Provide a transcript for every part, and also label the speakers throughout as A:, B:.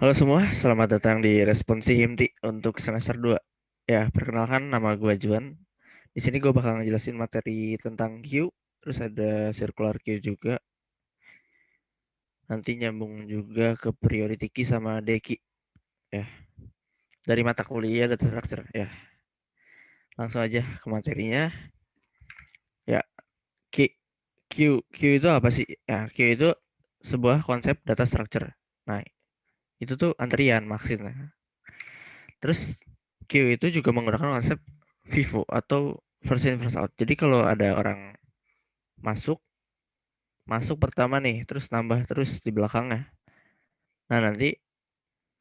A: Halo semua, selamat datang di Responsi Himti untuk semester 2. Ya, perkenalkan nama gue Juan. Di sini gue bakal ngejelasin materi tentang Q, terus ada circular Q juga. Nanti nyambung juga ke priority key sama deki. Ya, dari mata kuliah data structure. Ya, langsung aja ke materinya. Ya, Q. Q itu apa sih? Ya, Q itu sebuah konsep data structure. Nah, itu tuh antrian maksudnya. Terus Q itu juga menggunakan konsep FIFO atau first in first out. Jadi kalau ada orang masuk, masuk pertama nih, terus nambah terus di belakangnya. Nah, nanti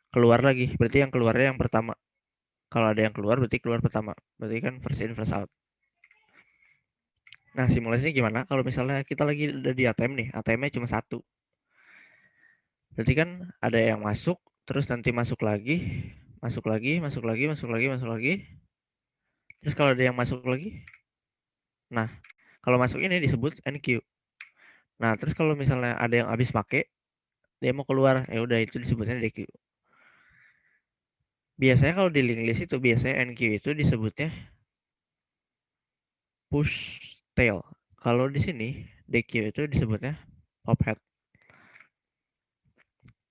A: keluar lagi. Berarti yang keluarnya yang pertama. Kalau ada yang keluar berarti keluar pertama. Berarti kan first in first out. Nah, simulasinya gimana? Kalau misalnya kita lagi udah di ATM nih, ATM-nya cuma satu. Berarti kan ada yang masuk, terus nanti masuk lagi, masuk lagi, masuk lagi, masuk lagi, masuk lagi. Terus kalau ada yang masuk lagi, nah kalau masuk ini disebut NQ. Nah, terus kalau misalnya ada yang habis pakai, dia mau keluar, ya udah itu disebutnya DQ. Biasanya kalau di link list itu biasanya NQ itu disebutnya push tail. Kalau di sini DQ itu disebutnya pop head.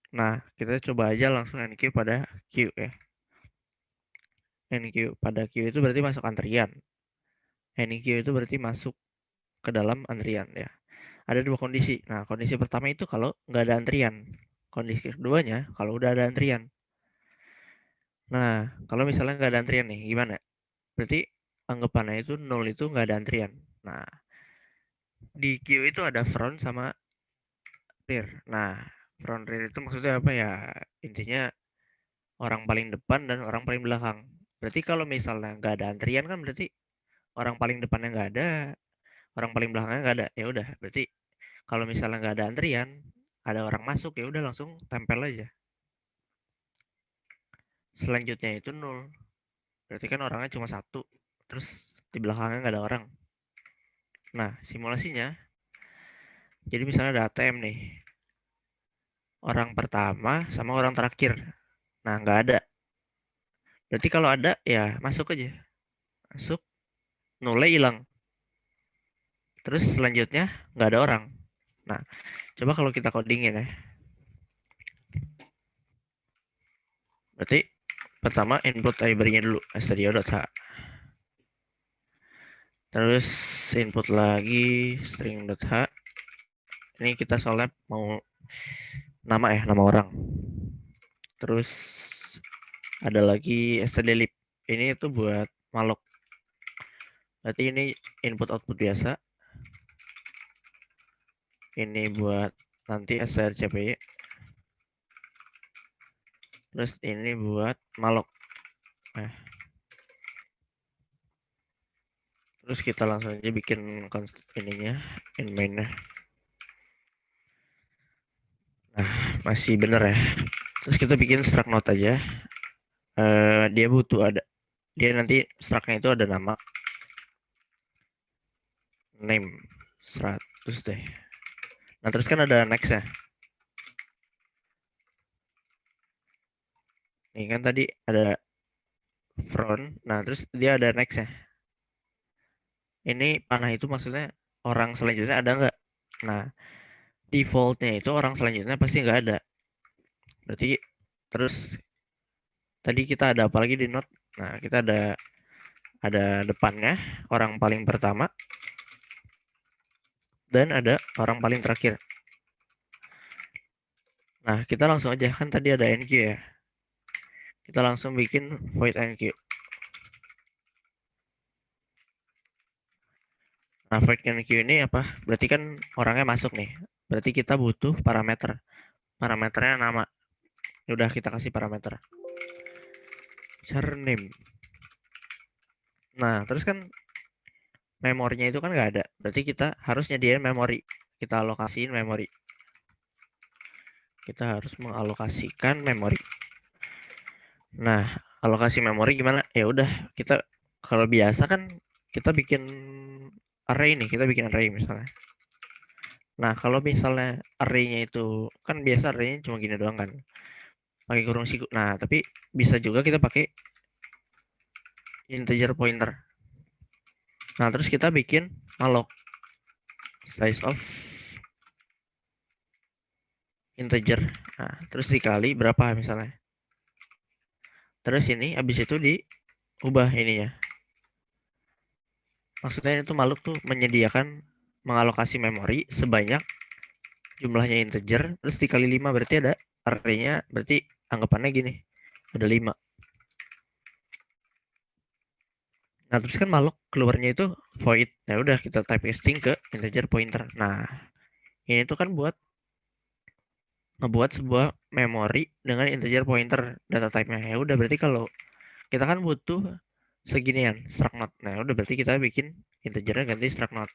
A: Nah, kita coba aja langsung NQ pada Q ya. NQ pada Q itu berarti masuk antrian. NQ itu berarti masuk ke dalam antrian ya. Ada dua kondisi. Nah, kondisi pertama itu kalau nggak ada antrian. Kondisi keduanya kalau udah ada antrian. Nah, kalau misalnya nggak ada antrian nih, gimana? Berarti anggapannya itu nol itu nggak ada antrian. Nah, di queue itu ada front sama rear. Nah, front rear itu maksudnya apa ya? Intinya orang paling depan dan orang paling belakang. Berarti kalau misalnya nggak ada antrian kan berarti orang paling depannya nggak ada, orang paling belakangnya nggak ada. Ya udah, berarti kalau misalnya nggak ada antrian, ada orang masuk ya udah langsung tempel aja. Selanjutnya itu nol. Berarti kan orangnya cuma satu. Terus di belakangnya nggak ada orang. Nah, simulasinya, jadi misalnya ada ATM nih, orang pertama sama orang terakhir. Nah, nggak ada. Berarti kalau ada, ya masuk aja. Masuk, nolnya hilang. Terus selanjutnya nggak ada orang. Nah, coba kalau kita codingin ya. Berarti pertama input library-nya dulu, studio.h. Terus input lagi string.h. Ini kita soalnya mau nama ya, nama orang. Terus ada lagi stdlib. Ini itu buat malloc. Berarti ini input output biasa. Ini buat nanti strcpy. Terus ini buat malloc. Nah, terus kita langsung aja bikin ininya, in main-nya. Nah, masih bener ya. Terus kita bikin struct node aja. Dia butuh ada, dia nanti struct-nya itu ada nama, name, 100 deh. Nah, terus kan ada next ya. Ini kan tadi ada front. Nah, terus dia ada next ya. Ini panah itu maksudnya orang selanjutnya ada nggak? Nah, defaultnya itu orang selanjutnya pasti nggak ada. Berarti terus tadi kita ada apa lagi di node? Nah, kita ada depannya orang paling pertama dan ada orang paling terakhir. Nah, kita langsung aja kan tadi ada NQ ya. Kita langsung bikin void NQ. Nah, void NQ ini apa? Berarti kan orangnya masuk nih. Berarti kita butuh parameter. Parameternya nama. Ya udah kita kasih parameter. Char name. Nah, terus kan memorinya itu kan nggak ada. Berarti kita harus nyediain memori. Kita alokasiin memori. Kita harus mengalokasikan memori. Nah, alokasi memori gimana? Ya udah, kita kalau biasa kan kita bikin array nih, kita bikin array misalnya. Nah, kalau misalnya array-nya itu kan biasa array-nya cuma gini doang kan. pakai kurung siku. Nah, tapi bisa juga kita pakai integer pointer. Nah, terus kita bikin malloc size of integer. Nah, terus dikali berapa misalnya. Terus ini habis itu diubah ininya. Maksudnya itu malloc tuh menyediakan mengalokasi memori sebanyak jumlahnya integer, terus dikali 5 berarti ada arraynya, berarti anggapannya gini, ada 5. Nah, terus kan malloc keluarnya itu void. Ya udah kita type casting ke integer pointer. Nah, ini tuh kan ngebuat sebuah memori dengan integer pointer data type-nya. Ya udah berarti kalau kita kan butuh seginian struct not. Nah, udah berarti kita bikin integernya ganti struct not.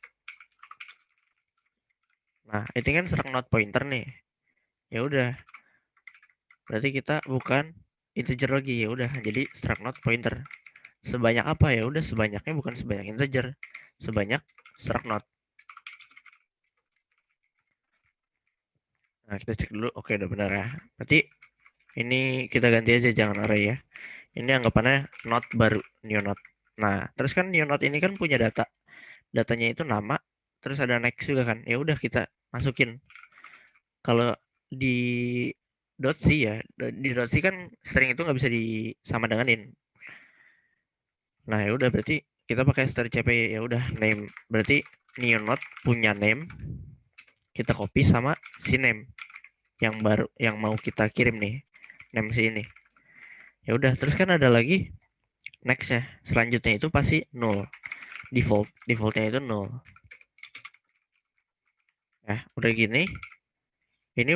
A: Nah, itu kan struct not pointer nih. Ya udah, berarti kita bukan integer lagi. Ya udah, jadi struct not pointer. Sebanyak apa? Ya udah sebanyaknya bukan sebanyak integer, sebanyak struct not. Nah, kita cek dulu. Oke, udah benar ya. Berarti ini kita ganti aja, jangan array ya. Ini anggapannya not baru, new not. Nah, terus kan new not ini kan punya data. Datanya itu nama, terus ada next juga kan. Ya udah kita masukin. Kalau di .c ya, di .c kan string itu nggak bisa disama denganin. Nah, ya udah berarti kita pakai strcp, ya udah name. Berarti new not punya name, kita copy sama si name yang baru yang mau kita kirim nih, name si ini. Ya udah, terus kan ada lagi next ya, selanjutnya itu pasti null, defaultnya itu null ya. Udah gini, ini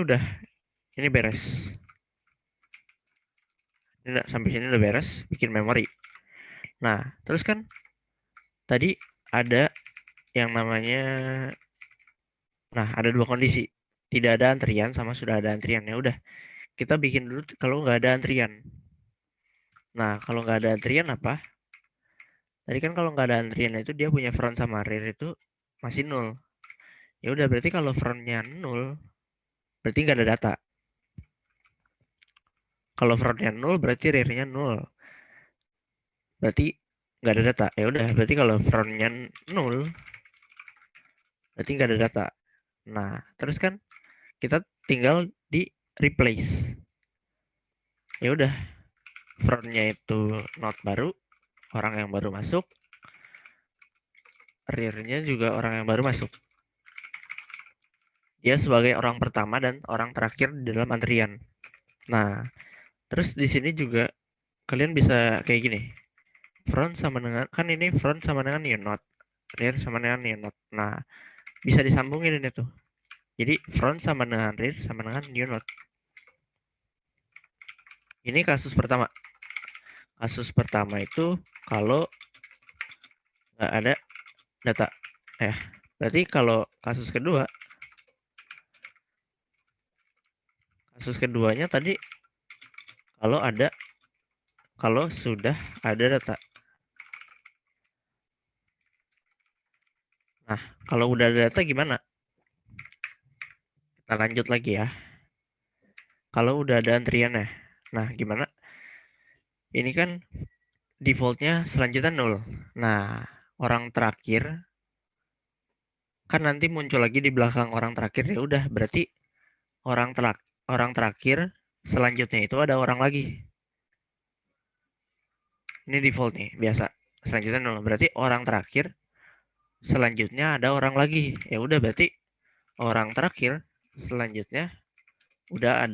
A: beres, ini sampai sini udah beres bikin memori. Nah, terus kan tadi ada yang namanya, nah ada dua kondisi, tidak ada antrian sama sudah ada antrian. Ya udah, kita bikin dulu kalau nggak ada antrian. Nah, kalau nggak ada antrian apa? Tadi kan kalau nggak ada antrian itu dia punya front sama rear itu masih nol. Ya udah berarti kalau frontnya nol berarti nggak ada data. Kalau frontnya nol berarti rearnya nol. Berarti nggak ada data. Ya udah berarti kalau frontnya nol berarti nggak ada data. Nah, terus kan kita tinggal di replace. Ya udah, frontnya itu not baru, orang yang baru masuk, rearnya juga orang yang baru masuk. Dia sebagai orang pertama dan orang terakhir di dalam antrian. Nah, terus di sini juga kalian bisa kayak gini. Front sama dengan, kan ini front sama dengan new not, rear sama dengan new not. Nah, bisa disambungin ini tuh. Jadi front sama dengan rear sama dengan new not. Ini kasus pertama. Kasus pertama itu kalau nggak ada data. Berarti kalau kasus keduanya tadi kalau ada, kalau sudah ada data. Nah, kalau udah ada data gimana? Kita lanjut lagi ya. Kalau udah ada antriannya. Nah, gimana? Ini kan defaultnya selanjutnya 0. Nah, orang terakhir kan nanti muncul lagi di belakang orang terakhir. Ya udah, berarti orang terakhir selanjutnya itu ada orang lagi. Ini default nih, biasa. Selanjutnya 0. Berarti orang terakhir selanjutnya ada orang lagi. Ya udah, berarti orang terakhir selanjutnya udah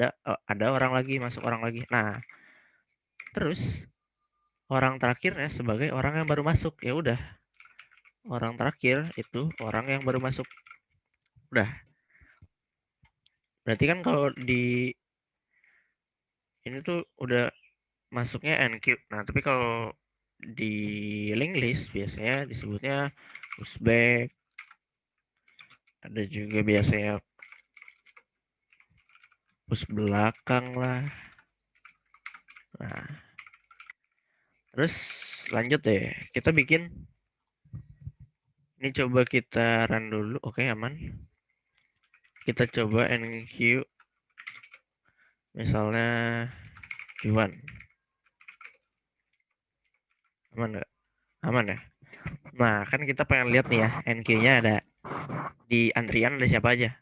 A: ada orang lagi, masuk orang lagi. Nah, terus orang terakhirnya sebagai orang yang baru masuk. Ya udah, orang terakhir itu orang yang baru masuk. Udah. Berarti kan kalau di ini tuh udah masuknya NQ. Nah, tapi kalau di linked list biasanya disebutnya pushback. Ada juga biasanya push belakang lah. Nah, terus lanjut deh. Kita bikin, ini coba kita run dulu. Oke, aman. Kita coba NQ misalnya Cuan. Aman nggak? Aman ya? Nah, kan kita pengen lihat nih ya, NQ-nya ada di antrian ada siapa aja.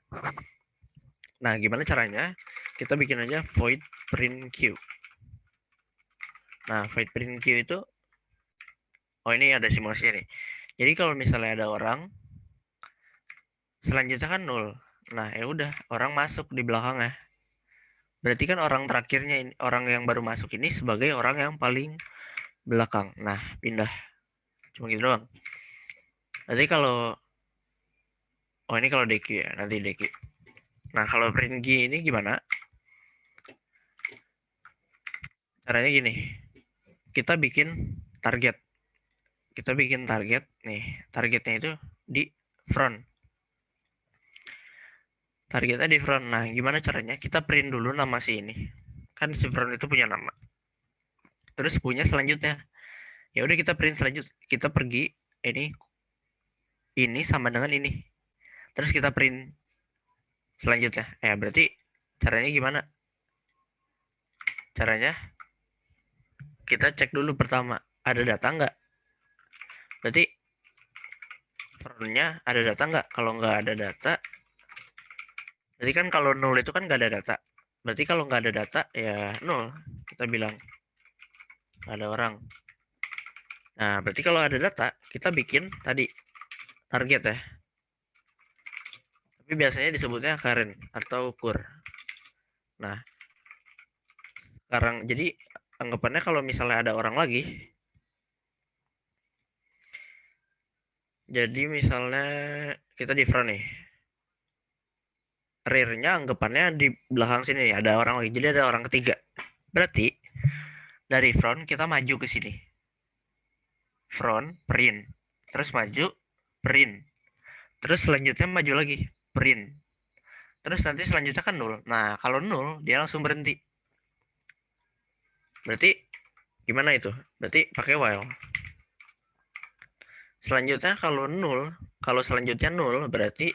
A: Nah, gimana caranya? Kita bikin aja void print queue. Nah, void print queue itu, oh ini ada simulasinya nih. Jadi kalau misalnya ada orang, selanjutnya kan 0. Nah, ya udah, orang masuk di belakangnya. Berarti kan orang terakhirnya ini, orang yang baru masuk ini sebagai orang yang paling belakang. Nah, pindah. Cuma gitu doang. Nanti kalau, oh ini kalau DQ ya, nanti DQ. Nah, kalau print G ini gimana? Caranya gini, kita bikin target. Kita bikin target nih, targetnya itu di front. Targetnya di front. Nah, gimana caranya? Kita print dulu nama si ini. Kan si front itu punya nama. Terus punya selanjutnya. Ya udah kita print selanjutnya. Kita pergi ini sama dengan ini. Terus kita print selanjutnya. Ya, berarti caranya gimana? Caranya kita cek dulu pertama, ada data nggak? Berarti frontnya ada data nggak? Kalau nggak ada data, berarti kan kalau nol itu kan nggak ada data. Berarti kalau nggak ada data ya nol. Kita bilang nggak ada orang. Nah, berarti kalau ada data, kita bikin tadi target ya. Tapi biasanya disebutnya current atau kur. Nah, sekarang jadi anggapannya kalau misalnya ada orang lagi, jadi misalnya kita di front nih, rear-nya anggapannya di belakang sini nih, ada orang lagi, jadi ada orang ketiga. Berarti dari front kita maju ke sini, front print, terus maju print, terus selanjutnya maju lagi print, terus nanti selanjutnya kan 0. Nah, kalau 0 dia langsung berhenti. Berarti gimana itu? Berarti pakai while. Selanjutnya kalau 0, kalau selanjutnya 0 berarti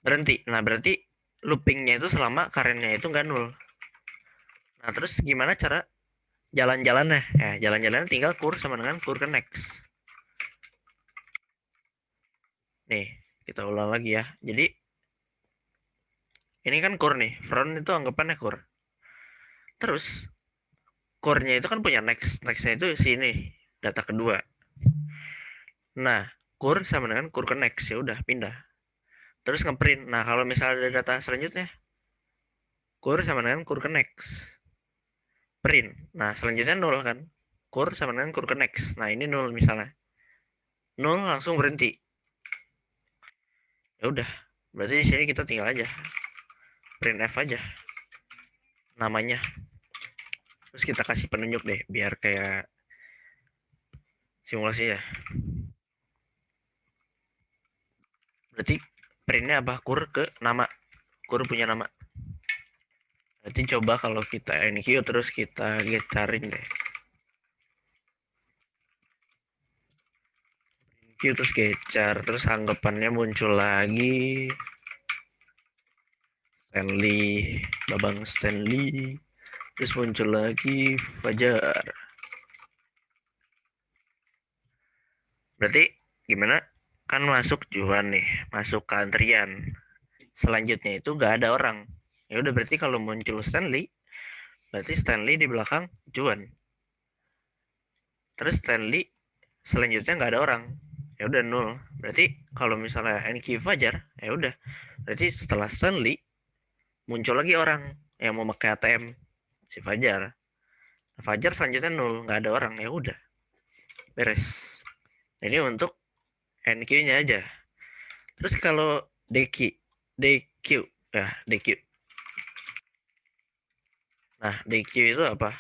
A: berhenti. Nah, berarti loopingnya itu selama currentnya itu nggak 0. Nah, terus gimana cara jalan-jalannya? Ya, jalan-jalannya tinggal kur sama dengan kur ke next. Nih, kita ulang lagi ya. Jadi ini kan kur nih, front itu anggapannya kur. Terus core-nya itu kan punya next, nextnya itu sini data kedua. Nah, kur sama dengan kur ke next, ya udah pindah. Terus ngeprint. Nah, kalau misalnya ada data selanjutnya, kur sama dengan kur ke next, print. Nah, selanjutnya 0 kan, kur sama dengan kur ke next. Nah, ini 0 misalnya, 0 langsung berhenti. Ya udah, berarti di sini kita tinggal aja print f aja namanya. Terus kita kasih penunjuk deh biar kayak simulasinya. Berarti printnya apa? Kur ke nama, kur punya nama. Berarti coba kalau kita NQ terus kita getarin deh. NQ terus gecar, terus anggapannya muncul lagi Stanley, Babang Stanley, terus muncul lagi Fajar. Berarti gimana? Kan masuk Juan nih, masuk ke antrian. Selanjutnya itu gak ada orang. Ya udah berarti kalau muncul Stanley, berarti Stanley di belakang Juan. Terus Stanley selanjutnya nggak ada orang. Ya udah 0. Berarti kalau misalnya NQ Fajar, ya udah. Berarti setelah Stanley muncul lagi orang yang mau pakai ATM, si Fajar. Fajar selanjutnya 0, nggak ada orang, ya udah. Beres. Ini untuk NQ-nya aja. Terus kalau DQ ya DQ. Nah, DQ itu apa?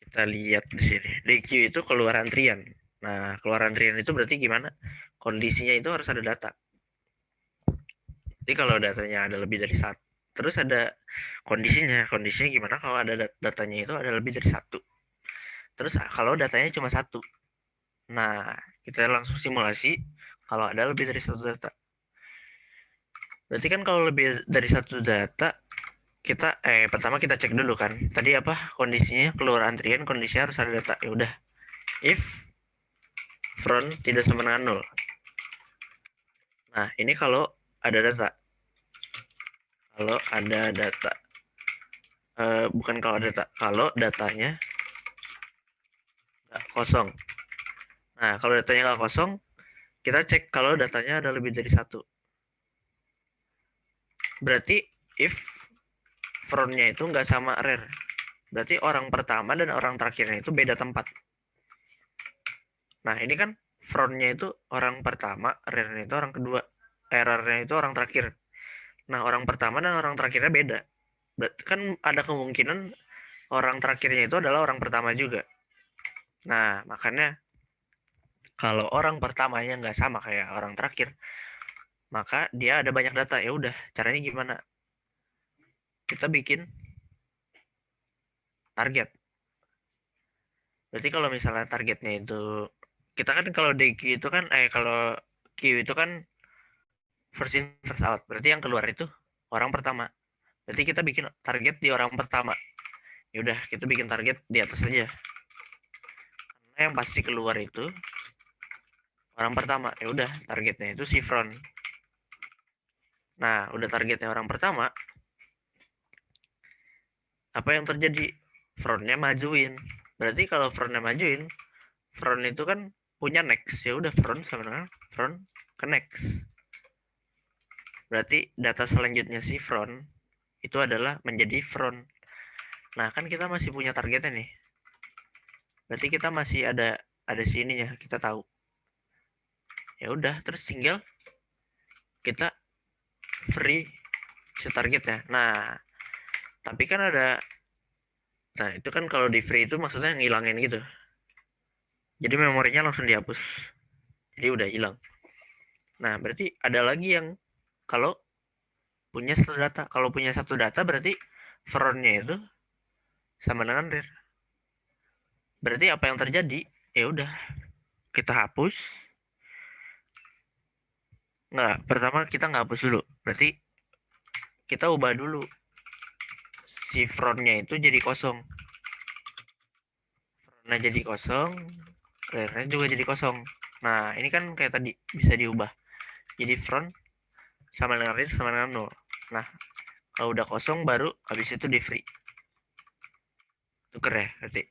A: Kita lihat di sini. DQ itu keluar antrian. Nah, keluar antrian itu berarti gimana? Kondisinya itu harus ada data. Jadi kalau datanya ada lebih dari satu, terus ada kondisinya gimana kalau ada datanya itu ada lebih dari satu. Terus kalau datanya cuma satu, nah kita langsung simulasi kalau ada lebih dari satu data. Berarti kan kalau lebih dari satu data, pertama kita cek dulu kan. Tadi apa kondisinya, keluar antrian, kondisinya harus ada data. Ya udah, if front tidak sama dengan 0. Nah, ini kalau ada data. Kalau ada data. Bukan kalau ada data. Kalau datanya nggak kosong. Nah, kalau datanya nggak kosong, kita cek kalau datanya ada lebih dari 1. Berarti if frontnya itu nggak sama rear. Berarti orang pertama dan orang terakhirnya itu beda tempat. Nah, ini kan frontnya itu orang pertama, rearnya itu orang kedua. Errornya itu orang terakhir. Nah, orang pertama dan orang terakhirnya beda. Berarti kan ada kemungkinan orang terakhirnya itu adalah orang pertama juga. Nah, makanya kalau orang pertamanya nggak sama kayak orang terakhir, maka dia ada banyak data. Ya udah, caranya gimana? Kita bikin target. Berarti kalau misalnya targetnya itu, kita kan kalau DQ itu kan, kalau Q itu kan first in first out. Berarti yang keluar itu orang pertama. Berarti kita bikin target di orang pertama. Ya udah, kita bikin target di atas aja. Karena yang pasti keluar itu orang pertama. Ya udah, targetnya itu si front. Nah, udah targetnya orang pertama, apa yang terjadi? Frontnya majuin. Berarti kalau frontnya majuin, front itu kan punya next. Ya udah, front sama dengan front ke next. Berarti data selanjutnya si front itu adalah menjadi front. Nah, kan kita masih punya targetnya nih. Berarti kita masih ada sininya, kita tahu. Ya udah, terus tinggal kita free si targetnya. Nah, tapi kan nah itu kan kalau di free itu maksudnya ngilangin gitu. Jadi memorinya langsung dihapus. Jadi udah hilang. Nah, berarti ada lagi yang kalau punya satu data. Kalau punya satu data berarti frontnya itu sama dengan rear. Berarti apa yang terjadi? Ya udah, kita hapus. Nggak, pertama kita nggak hapus dulu. Berarti kita ubah dulu si frontnya itu jadi kosong. Frontnya jadi kosong, rearnya juga jadi kosong. Nah, ini kan kayak tadi bisa diubah. Jadi front sama dengan rear sama dengan 0. Nah, kalau udah kosong baru habis itu di free. Tuker ya berarti.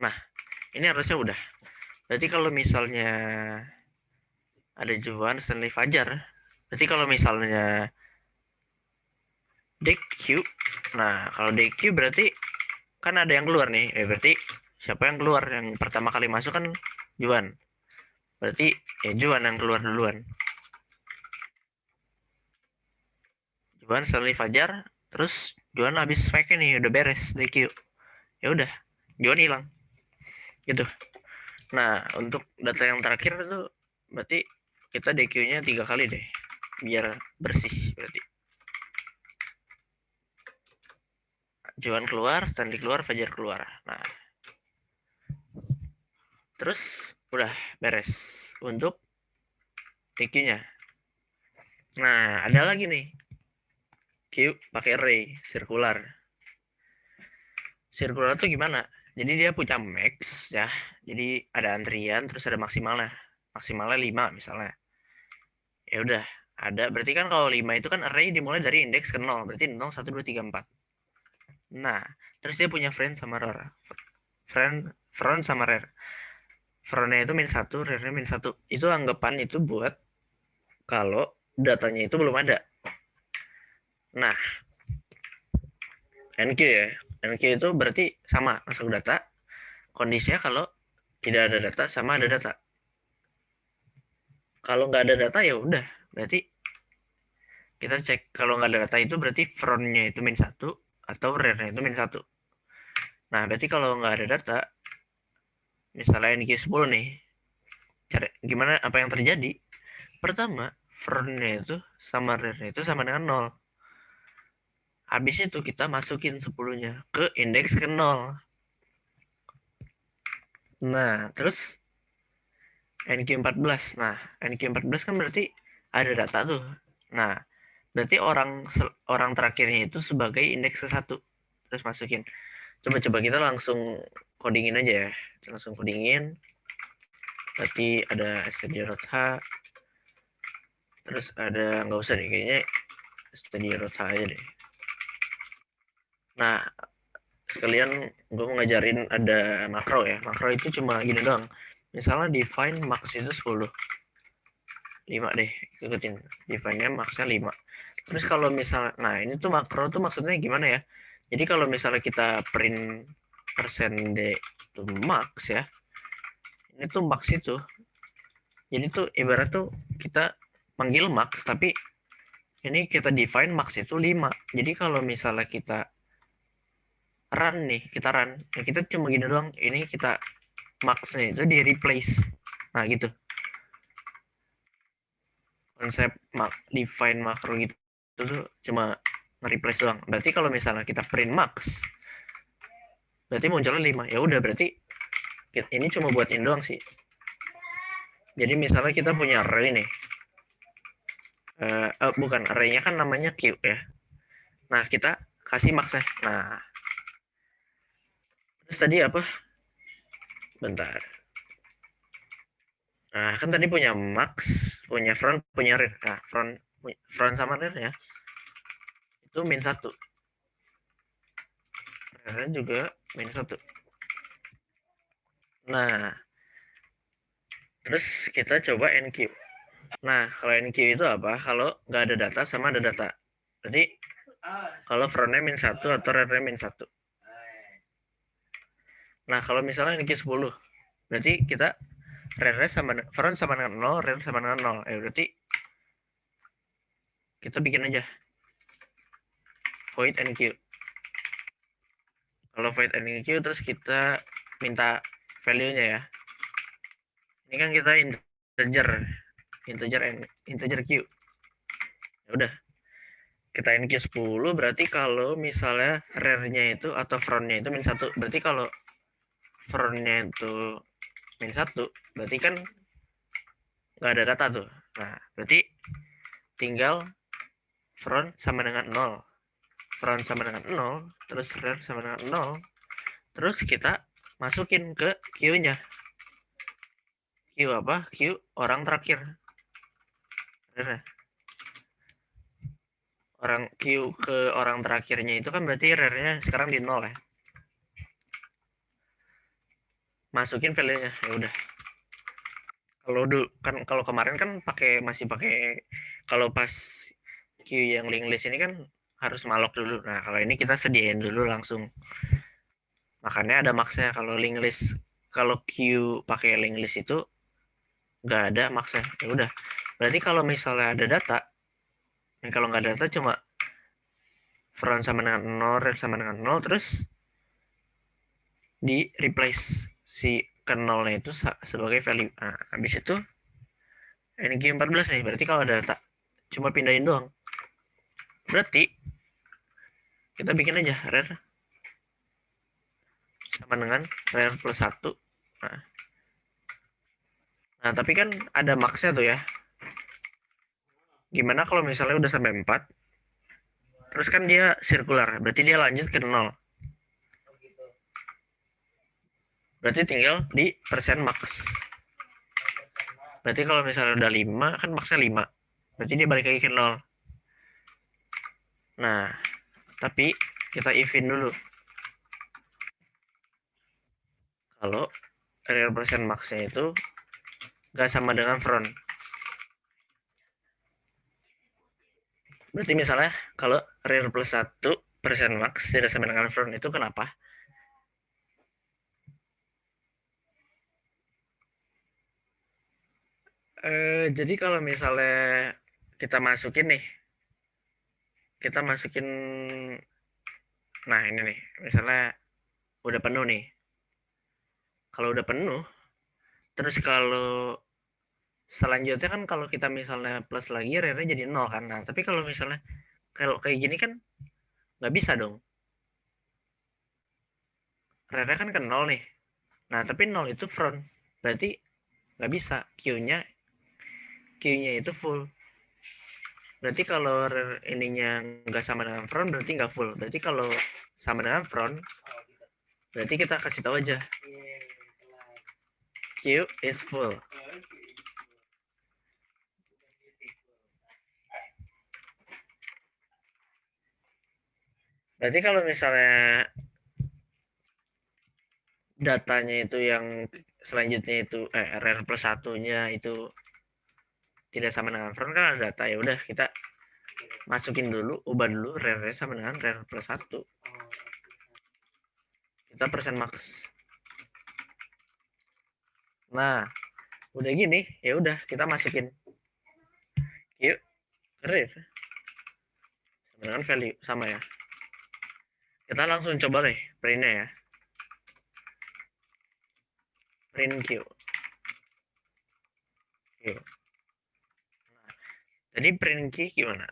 A: Nah, ini harusnya udah. Berarti kalau misalnya ada jawaban Stanley Fajar, berarti kalau misalnya DQ, nah kalau DQ berarti kan ada yang keluar nih. Berarti siapa yang keluar? Yang pertama kali masuk kan Juan. Berarti ya Juan yang keluar duluan. Juan Stanley Fajar, terus Juan habis fake nih udah beres DQ. Ya udah, Juan hilang. Gitu. Nah, untuk data yang terakhir itu berarti kita DQ-nya 3 kali deh. Biar bersih berarti. Juan keluar, Stanley keluar, Fajar keluar. Nah, terus udah beres untuk DQ-nya. Nah, ada lagi nih. Q pakai array sirkular. Sirkular itu gimana? Jadi dia punya max ya. Jadi ada antrian terus ada maksimalnya. Maksimalnya 5 misalnya. Ya udah, ada. Berarti kan kalau 5 itu kan array dimulai dari indeks ke 0. Berarti 0 1 2 3 4. Nah, terus dia punya friend sama rear. Front sama rear. Frontnya itu min 1, rearnya min 1. Itu anggapan itu buat kalau datanya itu belum ada. Nah, NQ ya. NQ itu berarti sama masuk data. Kondisinya kalau tidak ada data sama ada data. Kalau nggak ada data ya udah, berarti kita cek kalau nggak ada data itu berarti frontnya itu min 1 atau rearnya itu min 1. Nah, berarti kalau nggak ada data, misalnya NQ10 nih, gimana apa yang terjadi? Pertama, frontnya itu sama rearnya itu sama dengan 0. Habis itu kita masukin 10-nya ke indeks ke 0. Nah, terus NQ14. Nah, NQ14 kan berarti ada data tuh. Nah, Berarti orang terakhirnya itu sebagai indeks ke-1. Terus masukin. Coba kita langsung codingin aja ya. Langsung codingin. Berarti ada std.h. Terus ada, nggak usah deh, kayaknya std.h aja deh. Nah, sekalian gue mau ngajarin ada makro ya. Makro itu cuma gini doang. Misalnya define max itu 10. 5 deh, ikutin. Define-nya max-nya 5. Terus kalau misalnya, nah ini tuh makro tuh maksudnya gimana ya? Jadi kalau misalnya kita print persen D itu max ya, ini tuh max itu. Jadi tuh ibarat tuh kita panggil max, tapi ini kita define max itu 5. Jadi kalau misalnya kita run nih, kita run, ya kita cuma gini doang. Ini kita max-nya itu di replace. Nah gitu. Konsep define makro gitu itu tuh cuma nge-replace doang. Berarti kalau misalnya kita print max, berarti munculnya 5. Ya udah, berarti ini cuma buat ini doang sih. Jadi misalnya kita punya array nih. Bukan, array-nya kan namanya Q ya. Nah, kita kasih max-nya. Nah, terus tadi apa? Bentar. Nah, kan tadi punya max, punya front, punya rear. Nah, front sama rear ya. Itu min 1. Rear juga min 1. Nah, terus kita coba NQ. Nah, kalau NQ itu apa? Kalau nggak ada data sama ada data. Jadi, kalau frontnya min 1 atau rearnya min 1. Nah, kalau misalnya NQ 10, berarti kita rear sama front sama dengan 0, rear sama dengan 0. Berarti kita bikin aja void NQ. Kalau void NQ terus kita minta value-nya ya. Ini kan kita integer Q. Ya udah. Kita NQ 10 berarti kalau misalnya rear-nya itu atau front-nya itu min 1. Berarti kalau front-nya itu min 1, berarti kan nggak ada data tuh. Nah, berarti tinggal front sama dengan 0. Front sama dengan 0, terus rear sama dengan 0. Terus kita masukin ke Q-nya. Q apa? Q orang terakhir. Orang Q ke orang terakhirnya itu kan berarti rear-nya sekarang di 0 ya. Masukin value-nya. Ya udah. Kalau dulu kan, kalau kemarin kan masih pakai, kalau pas Q yang linked list ini kan harus malok dulu. Nah, kalau ini kita sediain dulu langsung. Makanya ada max-nya. Kalau linked list, kalau Q pakai linked list itu nggak ada max-nya. Ya udah. Berarti kalau misalnya ada data, dan kalau nggak ada data cuma front sama dengan 0, rear sama dengan 0, terus di replace si ke 0-nya itu sebagai value. Nah, habis itu NQ 14 nih. Berarti kalau ada data cuma pindahin doang. Berarti kita bikin aja rear sama dengan rear plus 1. Nah, tapi kan ada max-nya tuh ya. Gimana kalau misalnya udah sampai 4, terus kan dia sirkular, berarti dia lanjut ke 0. Berarti tinggal di persen max. Berarti kalau misalnya udah 5, kan max-nya 5. Berarti dia balik lagi ke 0. Nah, tapi kita if-in dulu. Kalau real persen max-nya itu nggak sama dengan front. Berarti misalnya kalau real plus 1% max tidak sama dengan front, itu kenapa? Jadi kalau misalnya kita masukin nih, nah ini nih, misalnya udah penuh nih. Kalau udah penuh, terus kalau selanjutnya kan kalau kita misalnya plus lagi, rear-nya jadi 0 kan. Nah, tapi kalau misalnya kalau kayak gini kan nggak bisa dong. Rear-nya kan ke 0 nih. Nah, tapi 0 itu front. Berarti nggak bisa. Q-nya itu full. Berarti kalau ininya nggak sama dengan front berarti nggak full. Berarti kalau sama dengan front berarti kita kasih tahu aja Q is full. Berarti kalau misalnya datanya itu yang selanjutnya itu RR plus satunya itu tidak sama dengan front kan ada data, ya udah kita masukin dulu, ubah dulu RR sama dengan RR plus 1. Kita persen max. Nah, udah gini, ya udah kita masukin Q RR sama dengan value sama ya. Kita langsung coba deh printnya ya. Print Q. Q. Nah, jadi print Q gimana?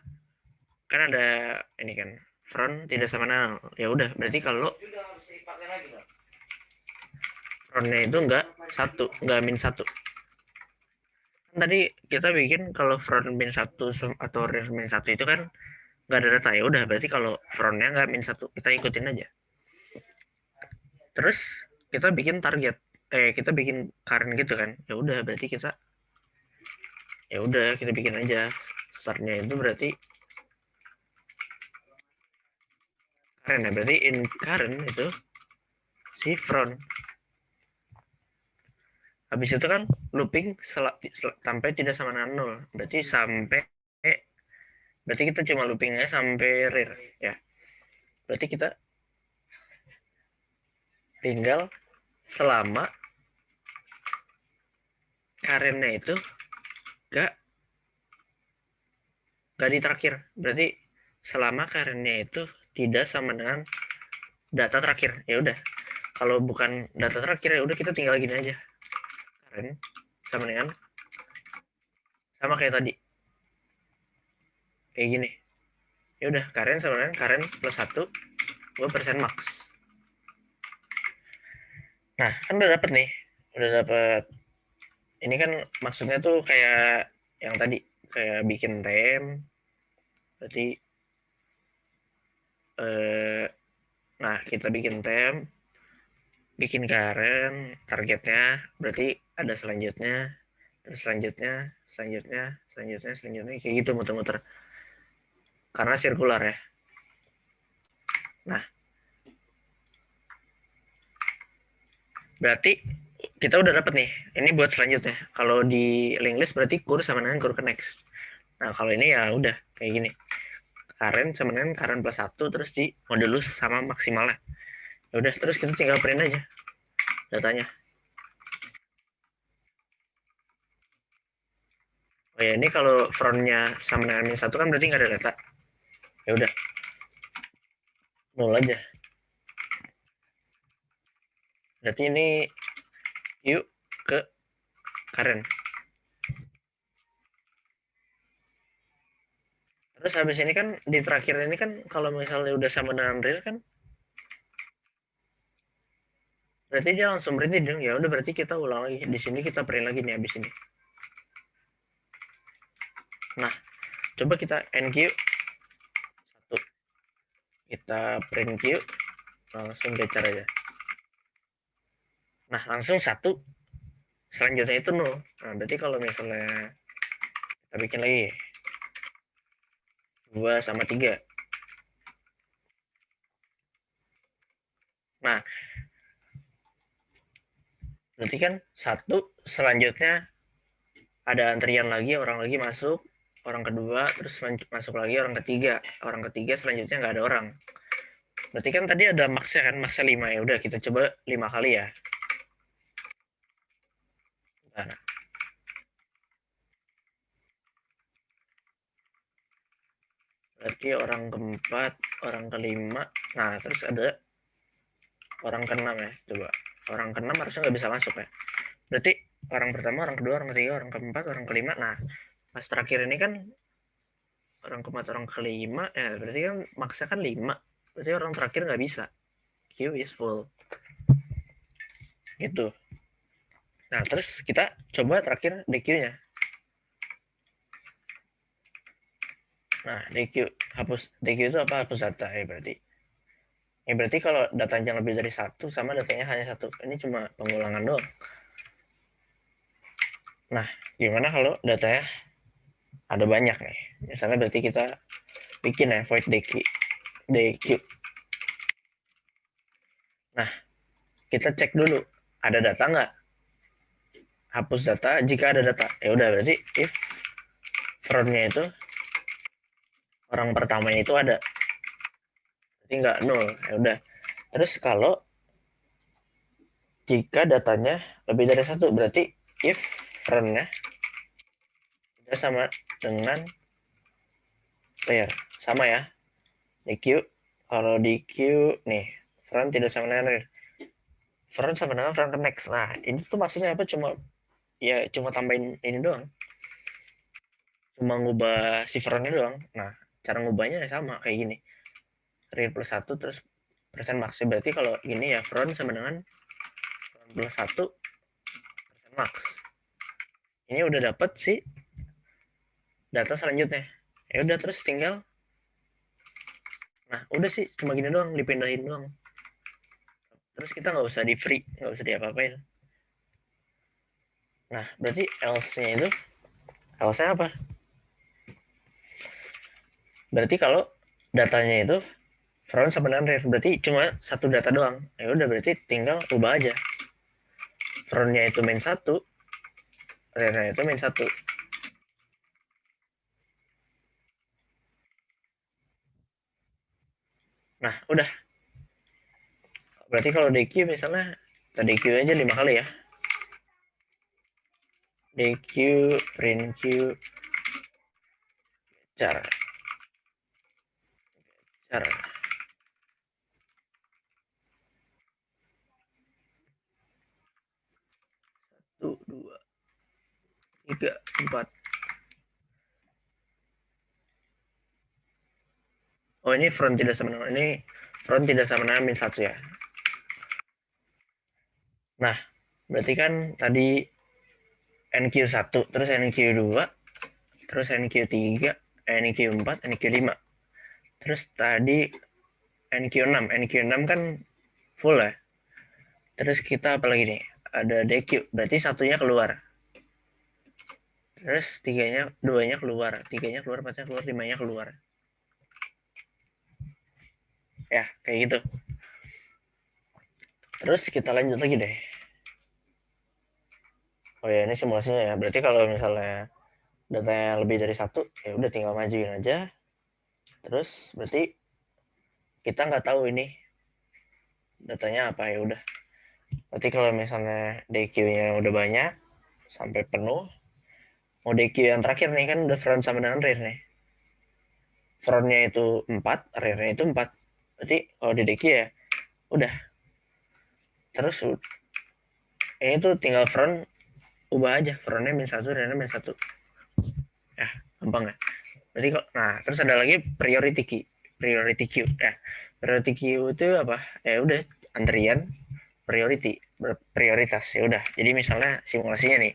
A: Kan ada ini kan front tidak sama dengan, ya udah berarti kalau frontnya itu enggak satu, enggak min satu. Kan tadi kita bikin kalau front min satu atau rear min satu itu kan nggak ada data, ya udah berarti kalau frontnya nggak min satu kita ikutin aja. Terus kita bikin target, kita bikin current gitu kan, ya udah berarti kita bikin aja startnya itu berarti current ya, berarti in current itu si front. Habis itu kan looping sampai tidak sama dengan 0, berarti kita cuma loopingnya sampai rear ya, berarti kita tinggal selama currentnya itu gak di terakhir, berarti selama currentnya itu tidak sama dengan data terakhir, ya udah kalau bukan data terakhir ya udah kita tinggal gini aja, current sama dengan sama kayak tadi, kayak gini, ya udah current sama dengan current plus 1 persen max. Nah kan udah dapet nih, udah dapet ini kan, maksudnya tuh kayak yang tadi kayak bikin tem, berarti nah kita bikin tem, bikin current, targetnya berarti ada selanjutnya, terus selanjutnya kayak gitu muter-muter karena sirkular ya. Nah berarti kita udah dapet nih ini buat selanjutnya, kalau di link list berarti kur sama dengan kur connect. Nah kalau ini ya udah kayak gini, current sama dengan current plus 1 terus di modulus sama maksimalnya, ya udah terus kita tinggal print aja datanya. Oh ya, ini kalau frontnya sama dengan min 1 kan berarti nggak ada data, ya udah 0 aja, berarti ini yuk ke current. Terus habis ini kan di terakhir ini kan kalau misalnya udah sama dengan real kan berarti dia langsung berhenti dong, ya udah berarti kita ulang lagi di sini, kita print lagi nih habis ini. Nah coba kita NQ 1, kita print Q, langsung gecar aja. Nah langsung 1, selanjutnya itu 0. Nah berarti kalau misalnya kita bikin lagi 2 sama 3. Nah berarti kan 1 selanjutnya ada antrian lagi, orang lagi masuk, orang kedua, terus masuk lagi orang ketiga selanjutnya nggak ada orang. Berarti kan tadi ada maksnya kan, maksnya 5, ya udah kita coba 5 kali ya. Nah, berarti orang keempat, orang kelima, nah terus ada orang keenam ya, coba orang keenam harusnya nggak bisa masuk ya. Berarti orang pertama, orang kedua, orang ketiga, orang keempat, orang kelima. Nah pas terakhir ini kan orang keempat, orang kelima, ya berarti kan maksnya kan 5, berarti orang terakhir nggak bisa, Q is full gitu. Nah terus kita coba terakhir DQ nya, Nah, DQ, hapus DQ itu apa? Hapus data ya berarti. Ya berarti kalau datanya lebih dari satu sama datanya hanya satu. Ini cuma pengulangan doang. Nah, gimana kalau datanya ada banyak nih? Misalnya berarti kita bikin ya void DQ. Nah, kita cek dulu ada data nggak? Hapus data jika ada data. Ya udah berarti if frontnya itu orang pertamanya itu ada, berarti nggak nol. Ya udah. Terus kalau jika datanya lebih dari satu, berarti if frontnya tidak sama dengan layer, sama ya. DQ, kalau DQ nih front tidak sama dengan layer, front sama dengan front next. Nah ini tuh maksudnya apa? Cuma tambahin ini doang, cuma ngubah si frontnya doang. Nah cara ngubahnya ya sama kayak gini, real plus satu terus persen max. Berarti kalau gini ya front sama dengan front plus satu persen max. Ini udah dapet sih data selanjutnya. Ya udah terus tinggal, nah udah sih cuma gini doang, dipindahin doang. Terus kita nggak usah di free, nggak usah diapa-apain. Nah berarti else-nya itu, else-nya apa? Berarti kalau datanya itu front sama dengan rear, berarti cuma satu data doang. Ya udah berarti tinggal ubah aja. Frontnya itu main satu, rearnya itu main satu. Nah udah. Berarti kalau DQ misalnya, kita DQ aja 5 kali ya. DQ, print Q, char, char. 1, 2, 3, 4. Oh ini front tidak sama dengan ini, front tidak sama dengan min 1 ya. Nah berarti kan tadi NQ1, terus NQ2, terus NQ3, NQ4, NQ5. Terus tadi NQ6, NQ6 kan full ya. Terus kita apa lagi nih? Ada DQ, berarti satunya keluar. Terus duanya keluar, tiganya keluar, empatnya keluar, limanya keluar. Ya, kayak gitu. Terus kita lanjut lagi deh. Oh ya, ini simulasinya ya. Berarti kalau misalnya datanya lebih dari satu, ya udah tinggal majuin aja. Terus berarti kita nggak tahu ini datanya apa, ya udah. Berarti kalau misalnya DQ-nya udah banyak sampai penuh, mau DQ yang terakhir nih kan udah front sama dengan rear nih. Frontnya itu 4, rearnya itu 4. Berarti kalau di DQ ya udah. Terus ini tuh tinggal front, ubah aja frontnya min 1, rearnya min 1. Ya, gampang ya. Berarti kok, nah terus ada lagi priority key, priority queue ya. Priority queue itu apa? Ya udah, antrian priority, berprioritas. Ya udah, jadi misalnya simulasinya nih,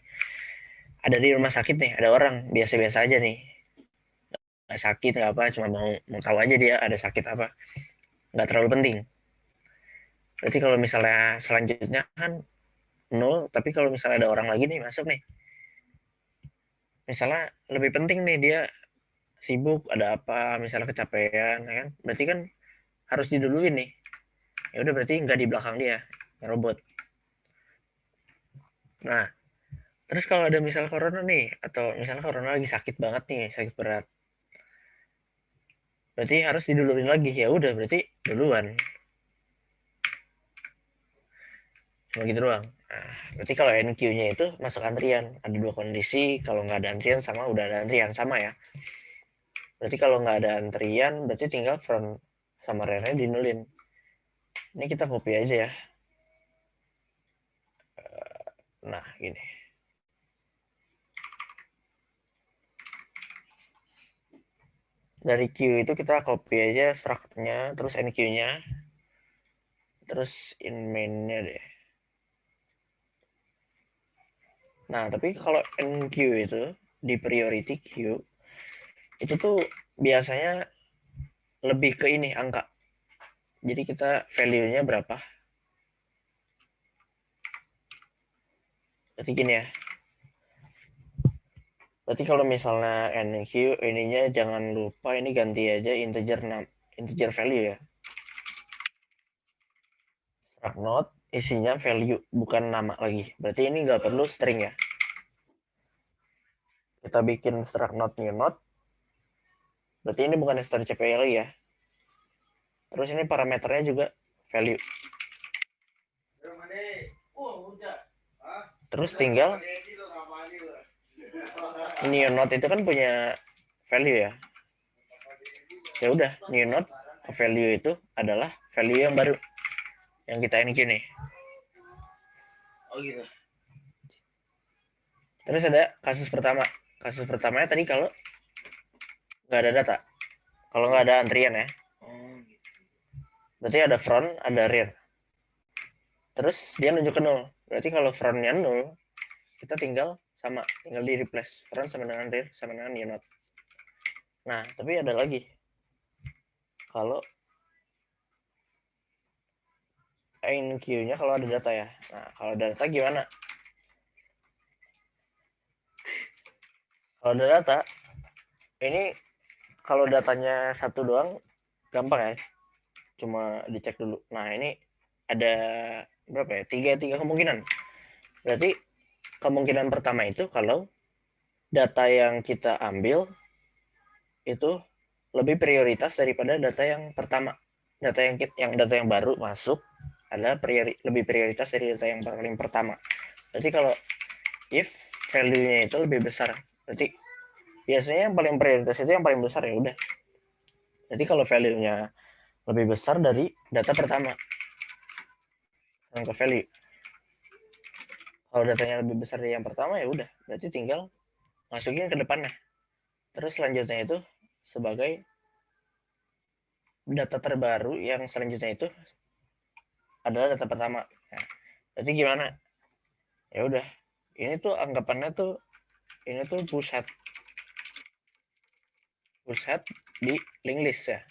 A: ada di rumah sakit nih, ada orang biasa-biasa aja nih, nggak sakit nggak apa, cuma mau tahu aja dia ada sakit apa, nggak terlalu penting. Berarti kalau misalnya selanjutnya kan nol, tapi kalau misalnya ada orang lagi nih masuk nih, misalnya lebih penting nih, dia sibuk ada apa, misalnya kecapean ya kan, berarti kan harus diduluin nih. Ya udah berarti nggak di belakang dia, robot. Nah terus kalau ada misal corona nih, atau misalnya corona lagi sakit banget nih, sakit berat, berarti harus diduluin lagi. Ya udah berarti duluan, cuma gitu doang. Nah berarti kalau NQ-nya itu masuk antrian, ada dua kondisi. Kalau nggak ada antrian sama udah ada antrian, sama ya. Berarti kalau nggak ada antrian berarti tinggal front sama rear-nya dinulin. Ini kita copy aja ya. Nah gini, dari Q itu kita copy aja struct-nya, terus NQ-nya, terus in main-nya deh. Nah tapi kalau NQ itu di priority queue itu tuh biasanya lebih ke ini angka. Jadi kita value-nya berapa? Berarti gini ya. Berarti kalau misalnya NQ ininya jangan lupa ini ganti aja integer integer value ya. Struct node isinya value bukan nama lagi. Berarti ini nggak perlu string ya. Kita bikin struct node new node. Berarti ini bukan store CPI lagi ya. Terus ini parameternya juga value. Terus tinggal new node itu kan punya value ya. Ya udah, new node value itu adalah value yang baru yang kita NQ nih. Oh gitu. Terus ada kasus pertama. Kasus pertamanya tadi kalau nggak ada data. Kalau nggak ada antrian ya. Berarti ada front, ada rear. Terus dia nunjuk ke 0. Berarti kalau frontnya 0, kita tinggal di replace. Front sama dengan rear sama dengan new node. Nah, tapi ada lagi. Kalau NQ-nya kalau ada data ya. Nah, kalau ada data gimana? Kalau ada data, ini kalau datanya satu doang, gampang ya. Cuma dicek dulu. Nah, ini ada berapa ya? Tiga kemungkinan. Berarti kemungkinan pertama itu kalau data yang kita ambil itu lebih prioritas daripada data yang pertama. Data yang baru masuk adalah lebih prioritas dari data yang paling pertama. Berarti kalau if value-nya itu lebih besar, berarti biasanya yang paling prioritas itu yang paling besar ya udah. Jadi kalau value-nya lebih besar dari data pertama, yang ke value. Kalau datanya lebih besar dari yang pertama ya udah, berarti tinggal masukin ke depannya. Terus selanjutnya itu sebagai data terbaru yang selanjutnya itu adalah data pertama. Nah, berarti gimana? Ya udah, ini tuh anggapannya tuh ini tuh pusat di linked list ya.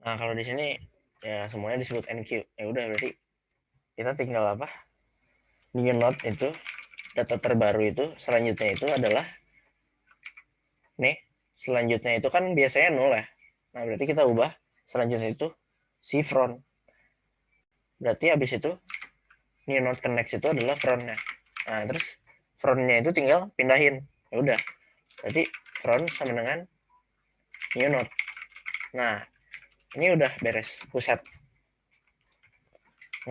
A: Nah kalau di sini ya semuanya disebut NQ. Ya udah berarti kita tinggal apa? New node itu data terbaru itu selanjutnya itu adalah nih selanjutnya itu kan biasanya 0 ya. Nah berarti kita ubah selanjutnya itu si front. Berarti habis itu new node connect itu adalah frontnya. Nah terus frontnya itu tinggal pindahin. Ya udah. Berarti front sama dengan new node. Nah ini udah beres pusat.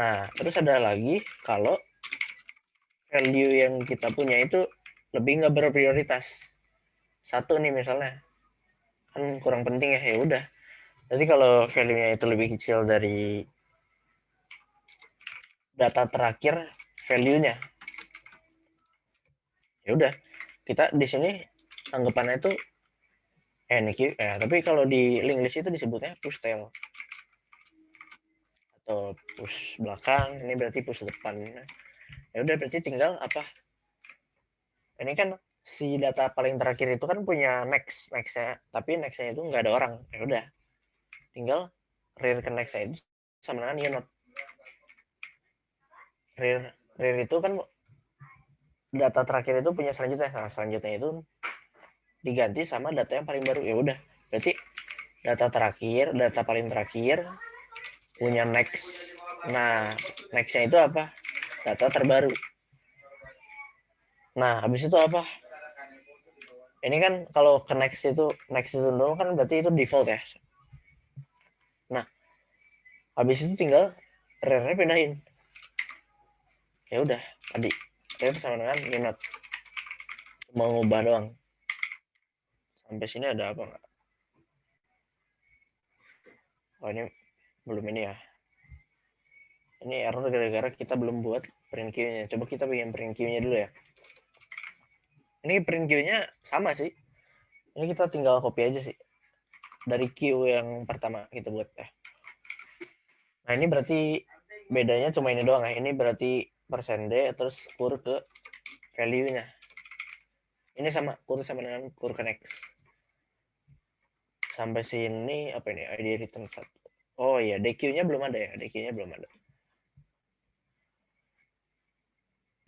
A: Nah terus ada lagi kalau value yang kita punya itu lebih nggak berprioritas. Satu nih misalnya kan kurang penting ya, ya udah. Jadi kalau value-nya itu lebih kecil dari data terakhir value-nya, ya udah kita di sini anggapannya itu NQ tapi kalau di link list itu disebutnya push tail atau push belakang, ini berarti push depan. Ya udah berarti tinggal apa, ini kan si data paling terakhir itu kan punya nextnya, tapi nextnya itu nggak ada orang. Ya udah tinggal rear ke nextnya itu sama dengan unit. rear itu kan data terakhir itu punya selanjutnya. Nah, selanjutnya itu diganti sama data yang paling baru. Ya udah berarti data paling terakhir punya next. Nah nextnya itu apa, data terbaru. Nah habis itu apa, ini kan kalau ke next itu dulu kan berarti itu default ya. Nah habis itu tinggal rear-nya pindahin. Ya udah tadi rear sama dengan unit, mau ngubah doang. Sampai sini ada apa nggak? Oh ini belum ini ya. Ini error gara-gara kita belum buat print queue-nya. Coba kita bikin print queue-nya dulu ya. Ini print queue-nya sama sih. Ini kita tinggal copy aja sih. Dari queue yang pertama kita buat ya. Nah ini berarti bedanya cuma ini doang ya. Ini berarti persen D terus kur ke value-nya. Ini sama kur sama dengan kur connect. Sampai sini apa ini? ID return 1. Oh iya, DQ-nya belum ada ya. DQ-nya belum ada.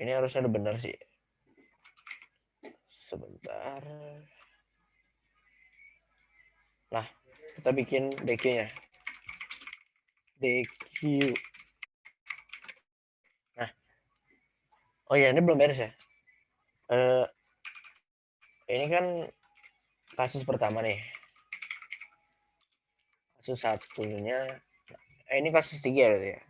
A: Ini harusnya udah benar sih. Sebentar. Nah, kita bikin DQ-nya. DQ. Nah, oh iya, ini belum beres ya. Ini kan kasus pertama nih. Kasus satunya. Ini kasus 3 berarti ya.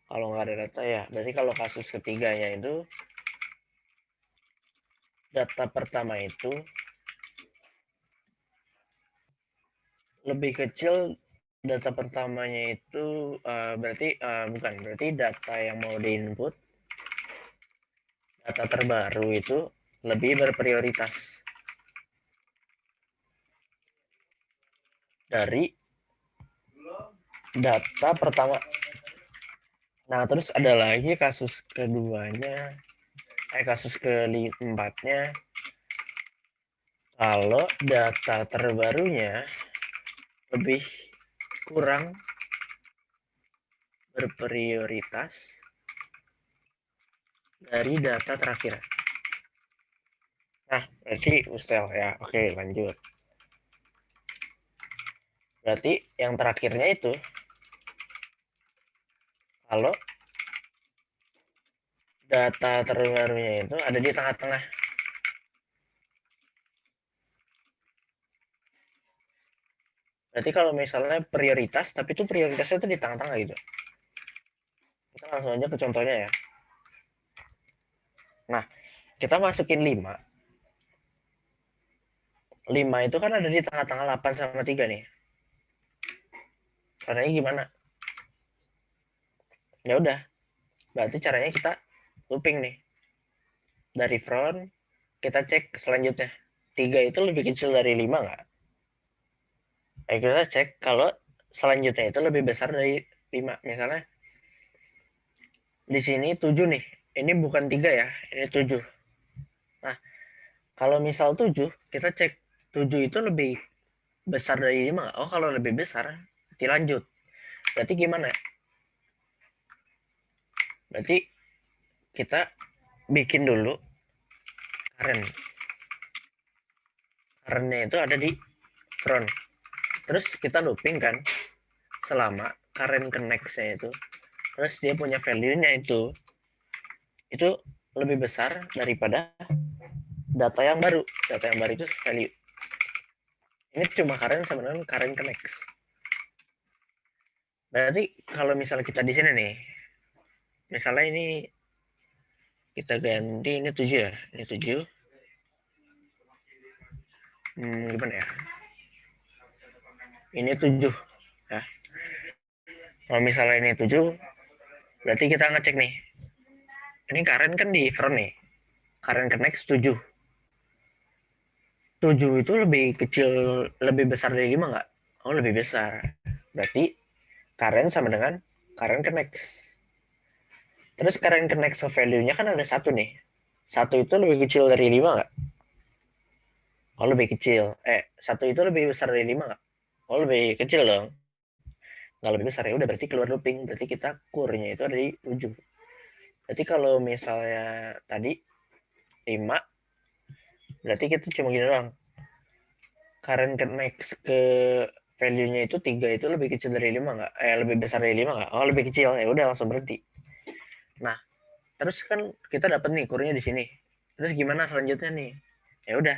A: Kalau nggak ada data ya. Berarti kalau kasus ketiganya itu, data pertama itu lebih kecil. Data pertamanya itu berarti data yang mau diinput, data terbaru itu lebih berprioritas dari data pertama. Nah, terus ada lagi kasus keduanya, kasus keempatnya, kalau data terbarunya lebih kurang berprioritas dari data terakhir. Nah, berarti Ustel ya. Oke, lanjut. Berarti yang terakhirnya itu kalau data terbarunya itu ada di tengah-tengah. Berarti kalau misalnya prioritas, tapi itu prioritasnya itu di tengah-tengah gitu. Kita langsung aja ke contohnya ya. Nah, kita masukin 5. 5 itu kan ada di tengah-tengah 8 sama 3 nih. Caranya gimana? Ya udah, berarti caranya kita looping nih. Dari front, kita cek selanjutnya. 3 itu lebih kecil dari 5 nggak? Kita cek kalau selanjutnya itu lebih besar dari 5. Misalnya, di sini 7 nih. Ini bukan 3 ya, ini 7. Nah, kalau misal 7, kita cek 7 itu lebih besar dari 5. Oh, kalau lebih besar, berarti lanjut. Berarti gimana? Berarti kita bikin dulu current. Currentnya itu ada di front. Terus kita looping kan selama current connect-nya itu. Terus dia punya value-nya itu lebih besar daripada data yang baru. Data yang baru itu value. Ini cuma current sama dengan current connect. Berarti kalau misalnya kita di sini nih, misalnya ini kita ganti ini 7 ya. Ini 7. Gimana ya? Ini 7 ya. Kalau misalnya ini 7, berarti kita ngecek nih. Ini current kan di front nih. Current connect 7. 7 itu lebih kecil, lebih besar dari 5 nggak? Oh, lebih besar. Berarti current sama dengan current connect. Terus current connect value-nya kan ada 1 nih. 1 itu lebih kecil dari 5 nggak? Oh, lebih kecil. 1 itu lebih besar dari 5 nggak? Oh, lebih kecil dong. Nggak lebih besar, ya udah berarti keluar looping. Berarti kita core-nya itu ada di 7. Berarti kalau misalnya tadi 5, berarti kita cuma gini doang. Current connect ke value-nya itu 3 itu lebih kecil dari 5 nggak? Lebih besar dari 5 nggak? Oh, lebih kecil. Ya udah langsung berhenti. Nah, terus kan kita dapat nih kurnya di sini. Terus gimana selanjutnya nih? Ya udah,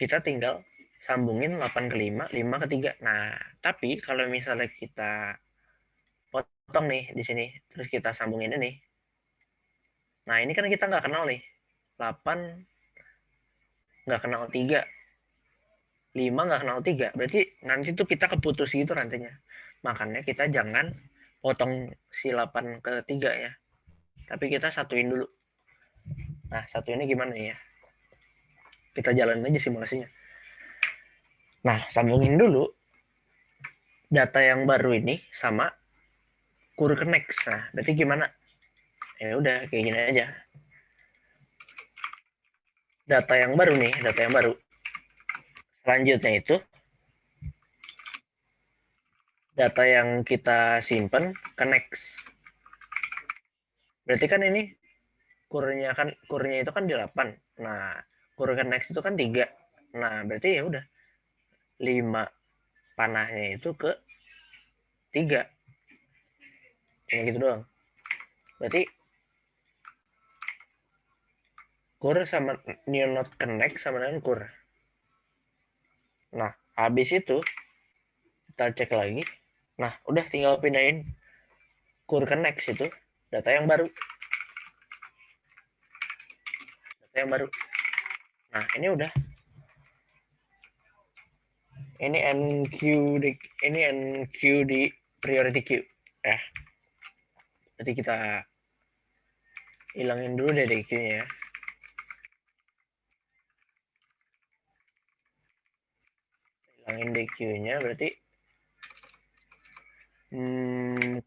A: kita tinggal sambungin 8 ke 5, 5 ke 3. Nah, tapi kalau misalnya kita potong nih di sini, terus kita sambungin ini. Nah, ini kan kita nggak kenal nih. 8 nggak kenal 3, 5 nggak kenal 3. Berarti nanti tuh kita keputus gitu rantainya. Makanya kita jangan potong si 8 ke 3 ya. Tapi kita satuin dulu. Nah, satuinnya gimana ya? Kita jalanin aja simulasinya. Nah, sambungin dulu data yang baru ini sama Core Connect. Nah, berarti gimana? Ya udah kayak gini aja. Data yang baru nih, data yang baru. Selanjutnya itu data yang kita simpan ke next. Berarti kan ini kurnya itu kan di 8. Nah, kur ke next itu kan 3. Nah, berarti ya udah 5 panahnya itu ke 3. Cuma gitu doang. Berarti kur sama new node connect sama dengan kur. Nah, habis itu kita cek lagi. Nah, udah tinggal pindahin kur connect itu data yang baru. Data yang baru. Nah, ini udah. Ini NQ di priority queue ya. Berarti kita hilangin dulu deh DQ-nya ya. Hilangin DQ-nya berarti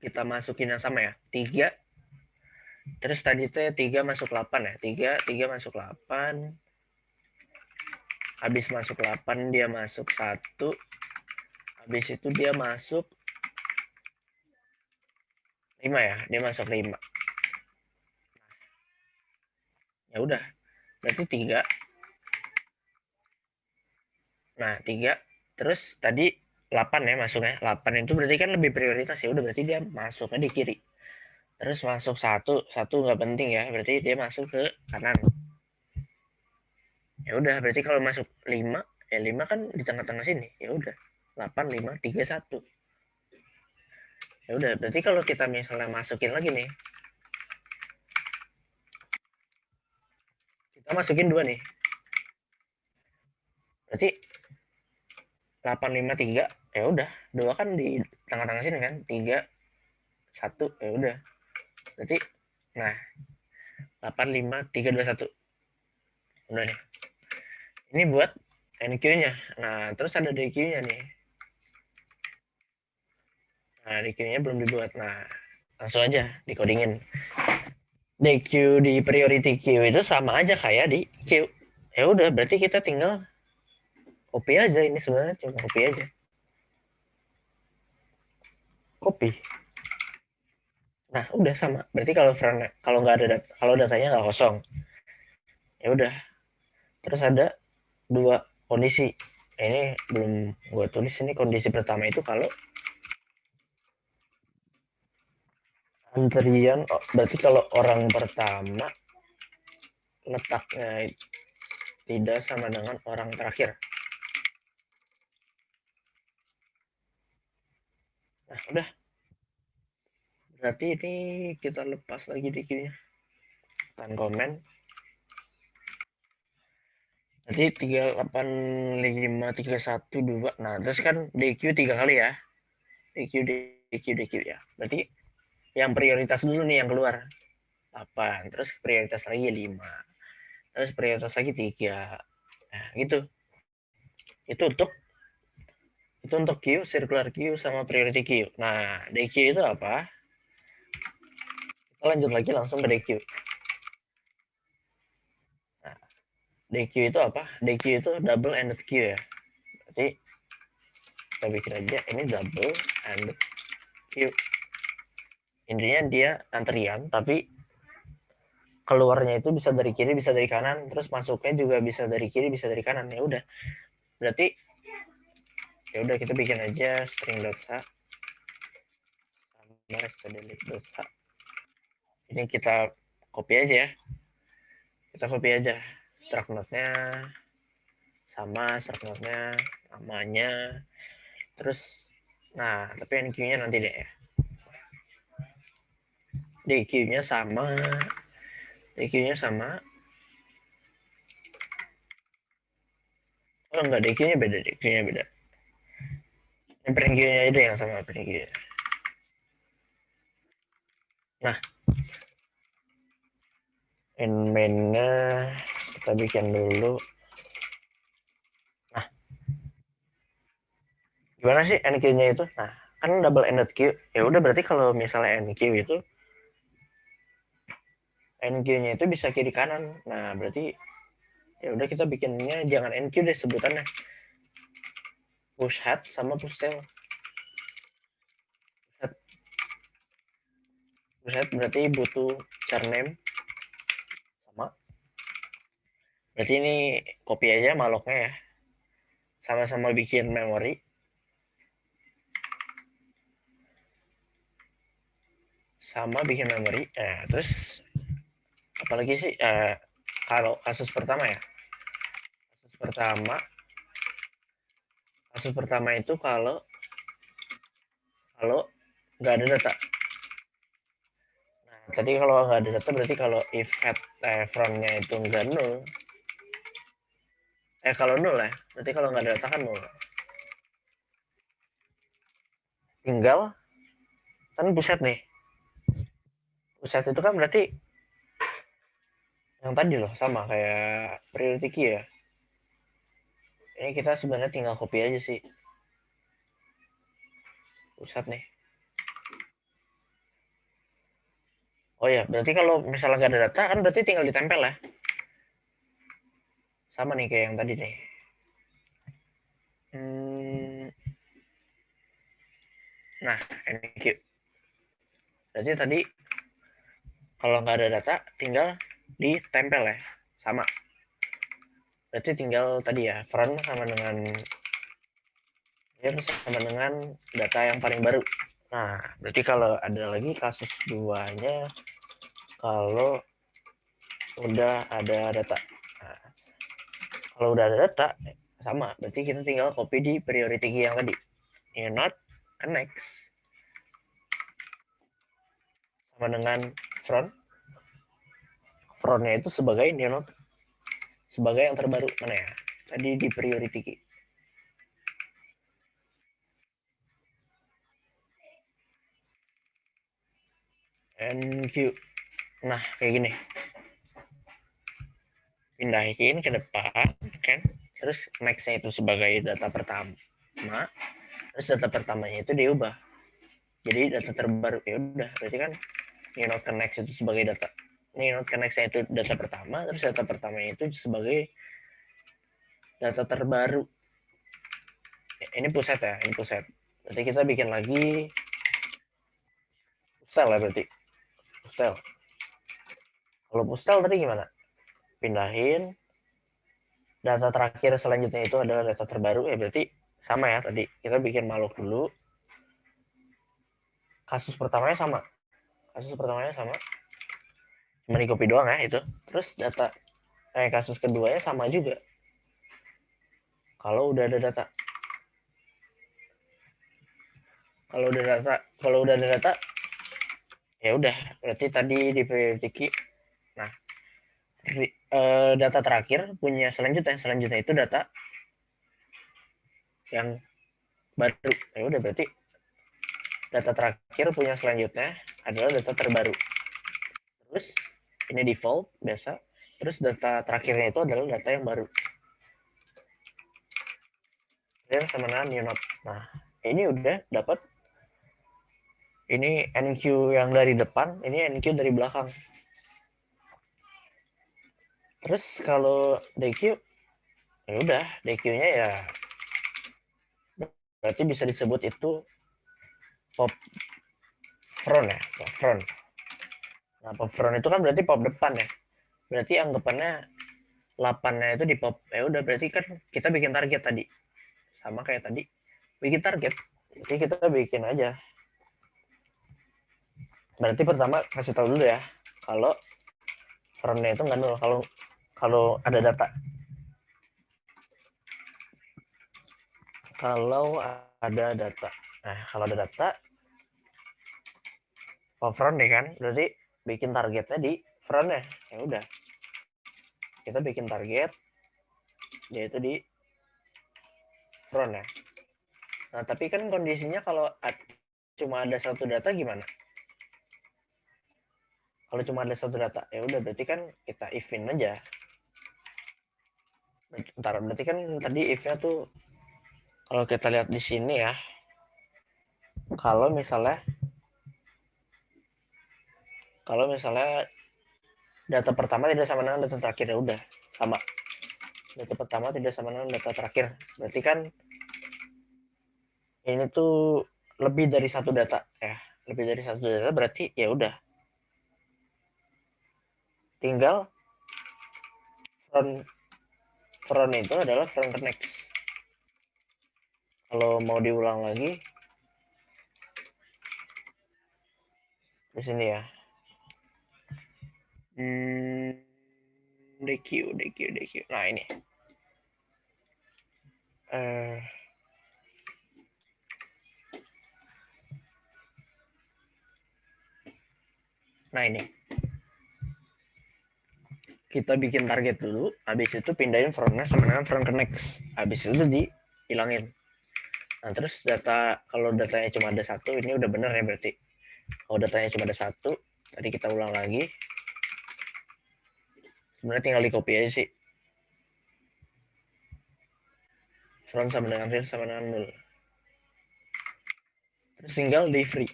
A: kita masukin yang sama ya. 3. Terus tadi itu 3 masuk 8 ya. 3 masuk 8. Habis masuk 8 dia masuk 1. Habis itu dia masuk 5 ya. Dia masuk 5. Ya udah. Berarti 3. Nah, 3. Terus tadi 8 ya masuknya. 8 itu berarti kan lebih prioritas ya. Udah berarti dia masuknya di kiri. Terus masuk 1 nggak penting ya. Berarti dia masuk ke kanan. Ya udah, berarti kalau masuk 5, ya 5 kan di tengah-tengah sini. Ya udah. 8 5 3 1. Ya udah, berarti kalau kita misalnya masukin lagi nih. Kita masukin 2 nih. Berarti 8 5 3, ya udah. 2 kan di tengah-tengah sini kan. 3 1, ya udah. Berarti nah 8 5 3 2 1. Udah nih. Ini buat NQ-nya. Nah, terus ada DQ-nya nih. Nah, DQ-nya belum dibuat. Nah, langsung aja dikodingin. DQ di priority queue itu sama aja kayak di queue. Ya udah, berarti kita tinggal copy aja. Ini sebenarnya cuma copy aja. Copy. Nah, udah sama. Berarti kalau nggak ada kalau datanya nggak kosong, ya udah. Terus ada 2 kondisi. Ini belum gue tulis. Ini kondisi pertama itu kalau antrian, berarti kalau orang pertama letaknya tidak sama dengan orang terakhir. Nah, udah. Berarti ini kita lepas lagi di queue-nya. Tan komen. Berarti 385312. Nah, terus kan DQ 3 kali ya. DQ ya. Berarti yang prioritas dulu nih yang keluar 8. Terus prioritas lagi 5. Terus prioritas lagi 3. Nah, gitu. Itu untuk queue, circular queue sama priority queue. Nah, DQ itu apa? Kita lanjut lagi langsung ke DQ. Nah, DQ itu apa? DQ itu double ended queue ya. Berarti kita bikin aja ini double ended queue. Intinya dia antrian, tapi keluarnya itu bisa dari kiri, bisa dari kanan, terus masuknya juga bisa dari kiri, bisa dari kanan. Ya udah. Berarti ya udah kita bikin aja string.h sama std.h. Ini kita copy aja ya. Kita copy aja struct node-nya sama struct node-nya, namanya. Terus nah, tapi NQ-nya nanti deh ya. DQ-nya sama. DQ-nya sama. Oh enggak, DQ-nya beda, DQ-nya beda. Yang PNQ-nya itu yang sama PNQ-nya. Nah, main-nya kita bikin dulu. Nah, gimana sih NQ-nya itu? Nah, kan double ended queue. Ya udah, berarti kalau misalnya NQ itu NQ-nya itu bisa kiri kanan. Nah, berarti ya udah kita bikinnya jangan NQ deh sebutannya. push head sama push tail. Push head berarti butuh char name sama. Berarti ini copy aja maloknya ya. Sama-sama bikin memori. Sama bikin memori. Nah, terus apalagi sih kalau kasus pertama ya. Kasus pertama itu kalau nggak ada data. Nah, tadi kalau nggak ada data berarti kalau if head frontnya itu nggak nol. Kalau nol ya, berarti kalau nggak ada data kan nol. Tinggal kan pusat nih. Pusat itu kan berarti yang tadi loh sama kayak priority key ya. Ini kita sebenarnya tinggal copy aja sih. Pusat nih. Oh ya, berarti kalau misalnya nggak ada data kan berarti tinggal ditempel ya. Sama nih kayak yang tadi nih. Nah, ini cute. Berarti tadi kalau nggak ada data tinggal ditempel ya. Sama. Berarti tinggal tadi ya, front sama dengan sama dengan data yang paling baru. Nah, berarti kalau ada lagi kasus duanya kalau udah ada data. Nah, kalau udah ada data sama, berarti kita tinggal copy di priority key yang tadi. New node connect sama dengan front. Frontnya itu sebagai new node, sebagai yang terbaru mana ya? Tadi di priority key. NQ. Nah, kayak gini. Pindahin ke depan, kan? Terus next-nya itu sebagai data pertama. Terus data pertamanya itu diubah. Jadi data terbaru. Ya udah, berarti kan new node connect itu sebagai data. New node connect itu data pertama, terus data pertamanya itu sebagai data terbaru. Ini pusat ya, ini pusat. Berarti kita bikin lagi pustel ya berarti. Pustel. Kalau pustel tadi gimana? Pindahin data terakhir selanjutnya itu adalah data terbaru ya berarti sama ya tadi kita bikin maluk dulu. Kasus pertamanya sama cuma di copy doang ya itu. Terus data kasus keduanya sama juga kalau udah ada data. Kalau udah ada data ya udah berarti tadi di priority key. Nah, data terakhir punya selanjutnya itu data yang baru. Ya udah berarti data terakhir punya selanjutnya adalah data terbaru. Terus ini default biasa. Terus data terakhirnya itu adalah data yang baru. Dan sama dengan new node. Nah, ini udah dapat. Ini NQ yang dari depan, ini NQ dari belakang. Terus kalau DQ, ya udah DQ-nya ya berarti bisa disebut itu pop front ya, pop front. Nah, pop front itu kan berarti pop depan ya. Berarti anggapannya 8-nya itu di pop. Ya udah berarti kan kita bikin target tadi. Sama kayak tadi. Bikin target. Jadi kita bikin aja. Berarti pertama kasih tahu dulu ya. Kalau frontnya itu nggak nol. Kalau ada data. Kalau ada data. Nah, kalau ada data pop front deh kan. Berarti bikin targetnya di frontnya. Ya udah. Kita bikin target yaitu di front ya. Nah, tapi kan kondisinya kalau cuma ada satu data gimana? Kalau cuma ada satu data, ya udah berarti kan kita if-in aja. Ntar berarti kan tadi if-nya tuh kalau kita lihat di sini ya, kalau misalnya data pertama tidak sama dengan data terakhir ya udah sama. Data pertama tidak sama dengan data terakhir. Berarti kan ini tuh lebih dari satu data ya, lebih dari satu data berarti ya udah tinggal front front itu adalah front connect. Kalau mau diulang lagi di sini ya, DQ. Nah ini nah ini kita bikin target dulu, habis itu pindahin frontnya sama dengan front connect, habis itu dihilangin. Nah terus data, kalau datanya cuma ada satu, ini udah bener ya berarti. Kalau datanya cuma ada satu, tadi kita ulang lagi, sebenarnya tinggal di copy aja sih, front sama dengan rear sama dengan null, terus tinggal di free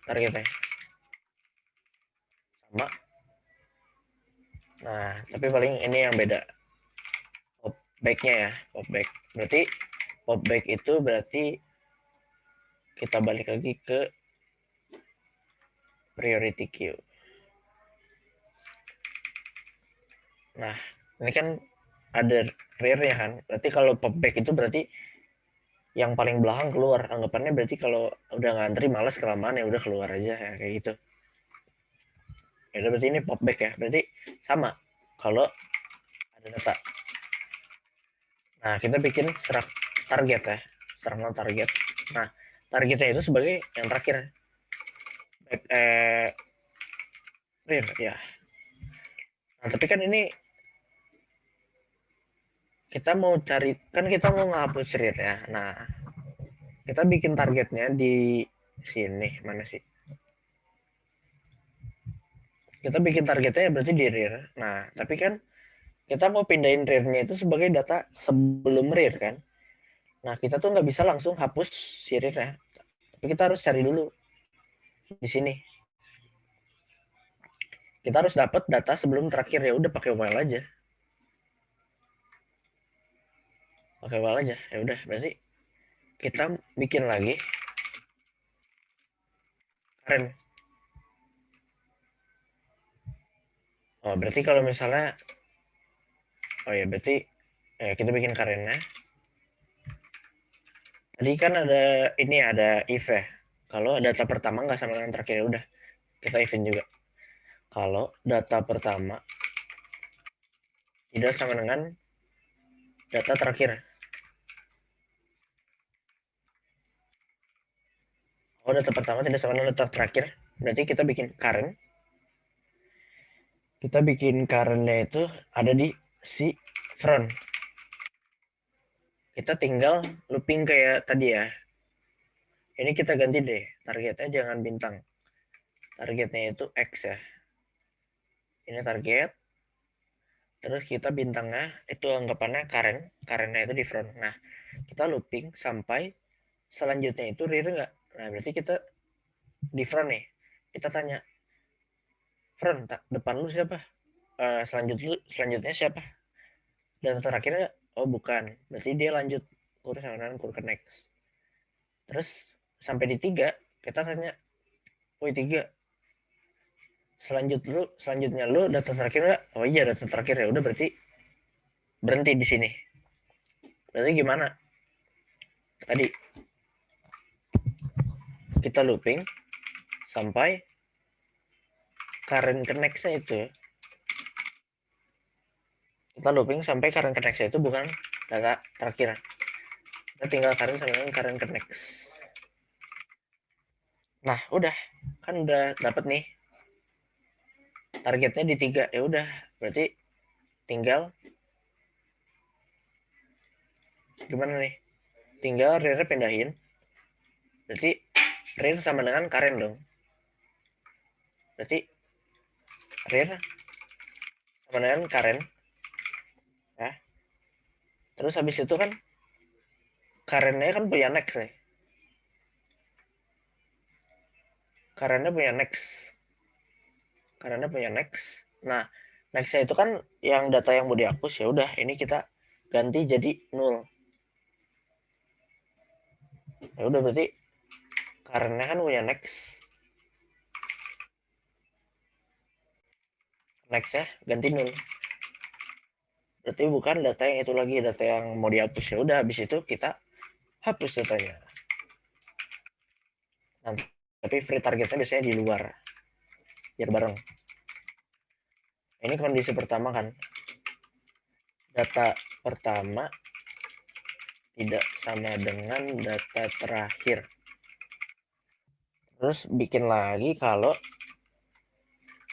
A: targetnya sama. Nah tapi paling ini yang beda pop backnya ya, pop back berarti pop back itu berarti kita balik lagi ke priority queue. Nah ini kan ada rear-nya kan, berarti kalau pop back itu berarti yang paling belakang keluar, anggapannya berarti kalau udah ngantri males kelamaan ya udah keluar aja ya, kayak gitu ya. Berarti ini pop back ya, berarti sama kalau ada data. Nah kita bikin serak target ya, serak target. Nah targetnya itu sebagai yang terakhir, back rear ya. Nah tapi kan ini kita mau cari, kan kita mau ngapus rear ya. Nah kita bikin targetnya di sini, mana sih, kita bikin targetnya berarti di rear. Nah tapi kan kita mau pindahin rear-nya itu sebagai data sebelum rear kan. Nah kita tuh nggak bisa langsung hapus si rear-nya, tapi kita harus cari dulu di sini. Kita harus dapat data sebelum terakhir, ya udah pakai while aja, ya udah berarti kita bikin lagi karen. Oh berarti kalau misalnya, oh ya berarti ya kita bikin karennya. Tadi kan ada ini, ada if ya, kalau data pertama nggak sama dengan terakhir ya udah kita event juga. Kalau data pertama tidak sama dengan data terakhir, oh data pertama tidak sama dengan data terakhir, berarti kita bikin current. Kita bikin currentnya itu ada di si front. Kita tinggal looping kayak tadi ya. Ini kita ganti deh, targetnya jangan bintang, targetnya itu X ya. Ini target, terus kita bintangnya itu anggapannya currentnya itu di front. Nah kita looping sampai selanjutnya itu rear enggak. Nah berarti kita di front nih, kita tanya front, depan lu siapa, selanjutnya siapa, dan terakhirnya oh bukan, berarti dia lanjut kurus dengan kurus next. Terus sampai di 3 kita tanya, woi 3 selanjutnya lu data terakhir enggak, oh iya data terakhir, ya udah berarti berhenti di sini. Berarti gimana tadi, kita looping sampai current connect-nya itu, kita looping sampai current connect-nya itu bukan data terakhir, kita tinggal current sama dengan current connect. Nah udah kan udah dapat nih targetnya di 3, ya udah berarti tinggal gimana nih, tinggal rear pindahin, berarti rear sama dengan current dong, berarti rear sama dengan current ya. Terus habis itu kan currentnya kan punya next nih, currentnya punya next. Nah nextnya itu kan yang data yang mau dihapus, ya udah ini kita ganti jadi 0. Ya udah berarti karena kan punya next ya ganti nul. Berarti bukan data yang itu lagi, data yang mau dihapus. Ya udah habis itu kita hapus datanya. Nanti tapi free targetnya biasanya di luar biar bareng. Ini kondisi pertama kan, data pertama tidak sama dengan data terakhir. Terus bikin lagi kalau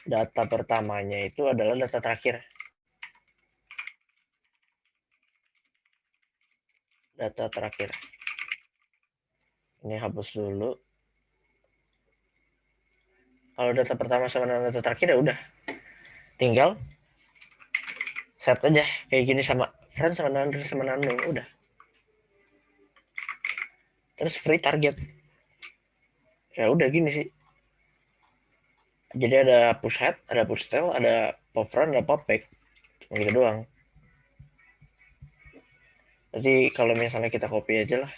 A: data pertamanya itu adalah data terakhir. Data terakhir. Ini hapus dulu. Kalau data pertama sama dengan data terakhir ya udah. Tinggal set aja kayak gini sama friend sama nano udah. Terus free target. Ya udah gini sih. Jadi ada push head, ada push tail, ada pop front, ada pop back. Cuma gitu doang. Jadi kalau misalnya kita copy aja lah.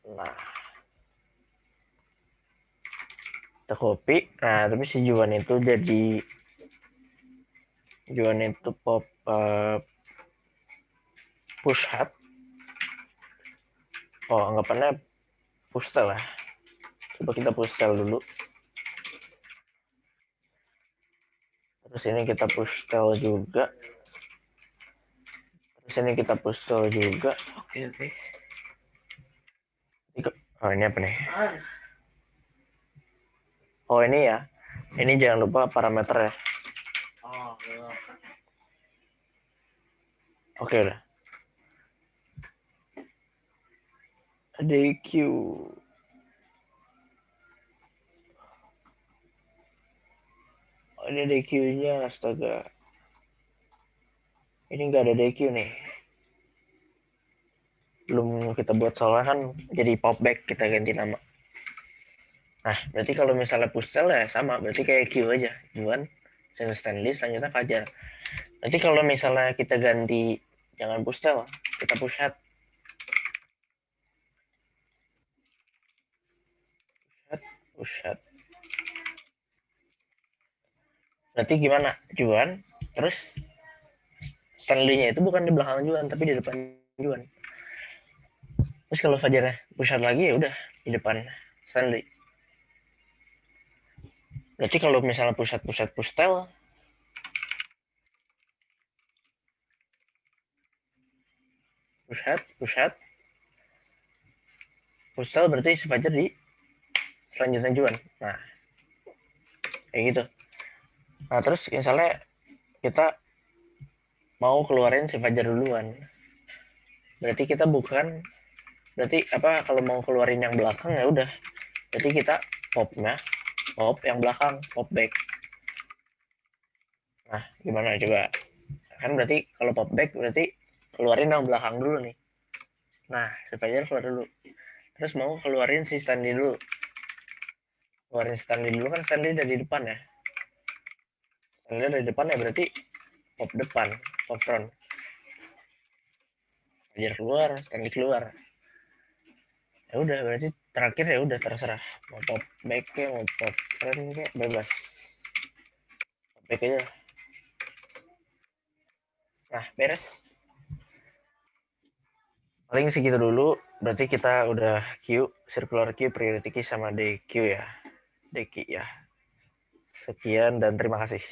A: Nah, kita copy. Nah, tapi si Juan itu jadi pop push head. Oh, anggapannya push tail lah. Coba kita push tail dulu. Terus ini kita push tail juga. Terus ini kita push tail juga. Oke. Oh, ini apa nih? Oh, ini ya. Ini jangan lupa parameter ya. Oke udah. DQ. Oh, ini DQ-nya, astaga. Ini nggak ada DQ nih. Belum kita buat soalnya kan jadi pop back, kita ganti nama. Nah, berarti kalau misalnya push tail ya sama, berarti kayak Q aja. Juan, Stanley, selanjutnya Fajar. Nanti kalau misalnya kita ganti, jangan push tail, kita push head. Push head. Berarti gimana? Juan, terus Stanley-nya itu bukan di belakang Juan, tapi di depan Juan. Terus kalau Fajarnya push head lagi ya udah di depan Stanley. Berarti kalau misalnya push tail, push tail berarti si Fajar di selanjutnya Juan. Nah, kayak gitu. Nah, terus misalnya kita mau keluarin si Fajar duluan. Berarti kita bukan, berarti apa, kalau mau keluarin yang belakang ya udah. Berarti kita pop yang belakang, pop back. Nah, gimana coba? Kan berarti kalau pop back berarti keluarin yang belakang dulu nih. Nah, si Fajar keluar dulu. Terus mau keluarin si Stanley dulu. Keluarin Stanley dulu kan Stanley dari depan ya. Stanley dari depan ya berarti pop depan, pop front. Fajar keluar, Stanley keluar. Ya udah berarti terakhir ya udah terserah mau pop back ya mau pop front kayak bebas, pop back aja. Nah, beres, paling segitu dulu. Berarti kita udah Q, circular Q, priority key sama DQ ya. DQ ya. Sekian dan terima kasih.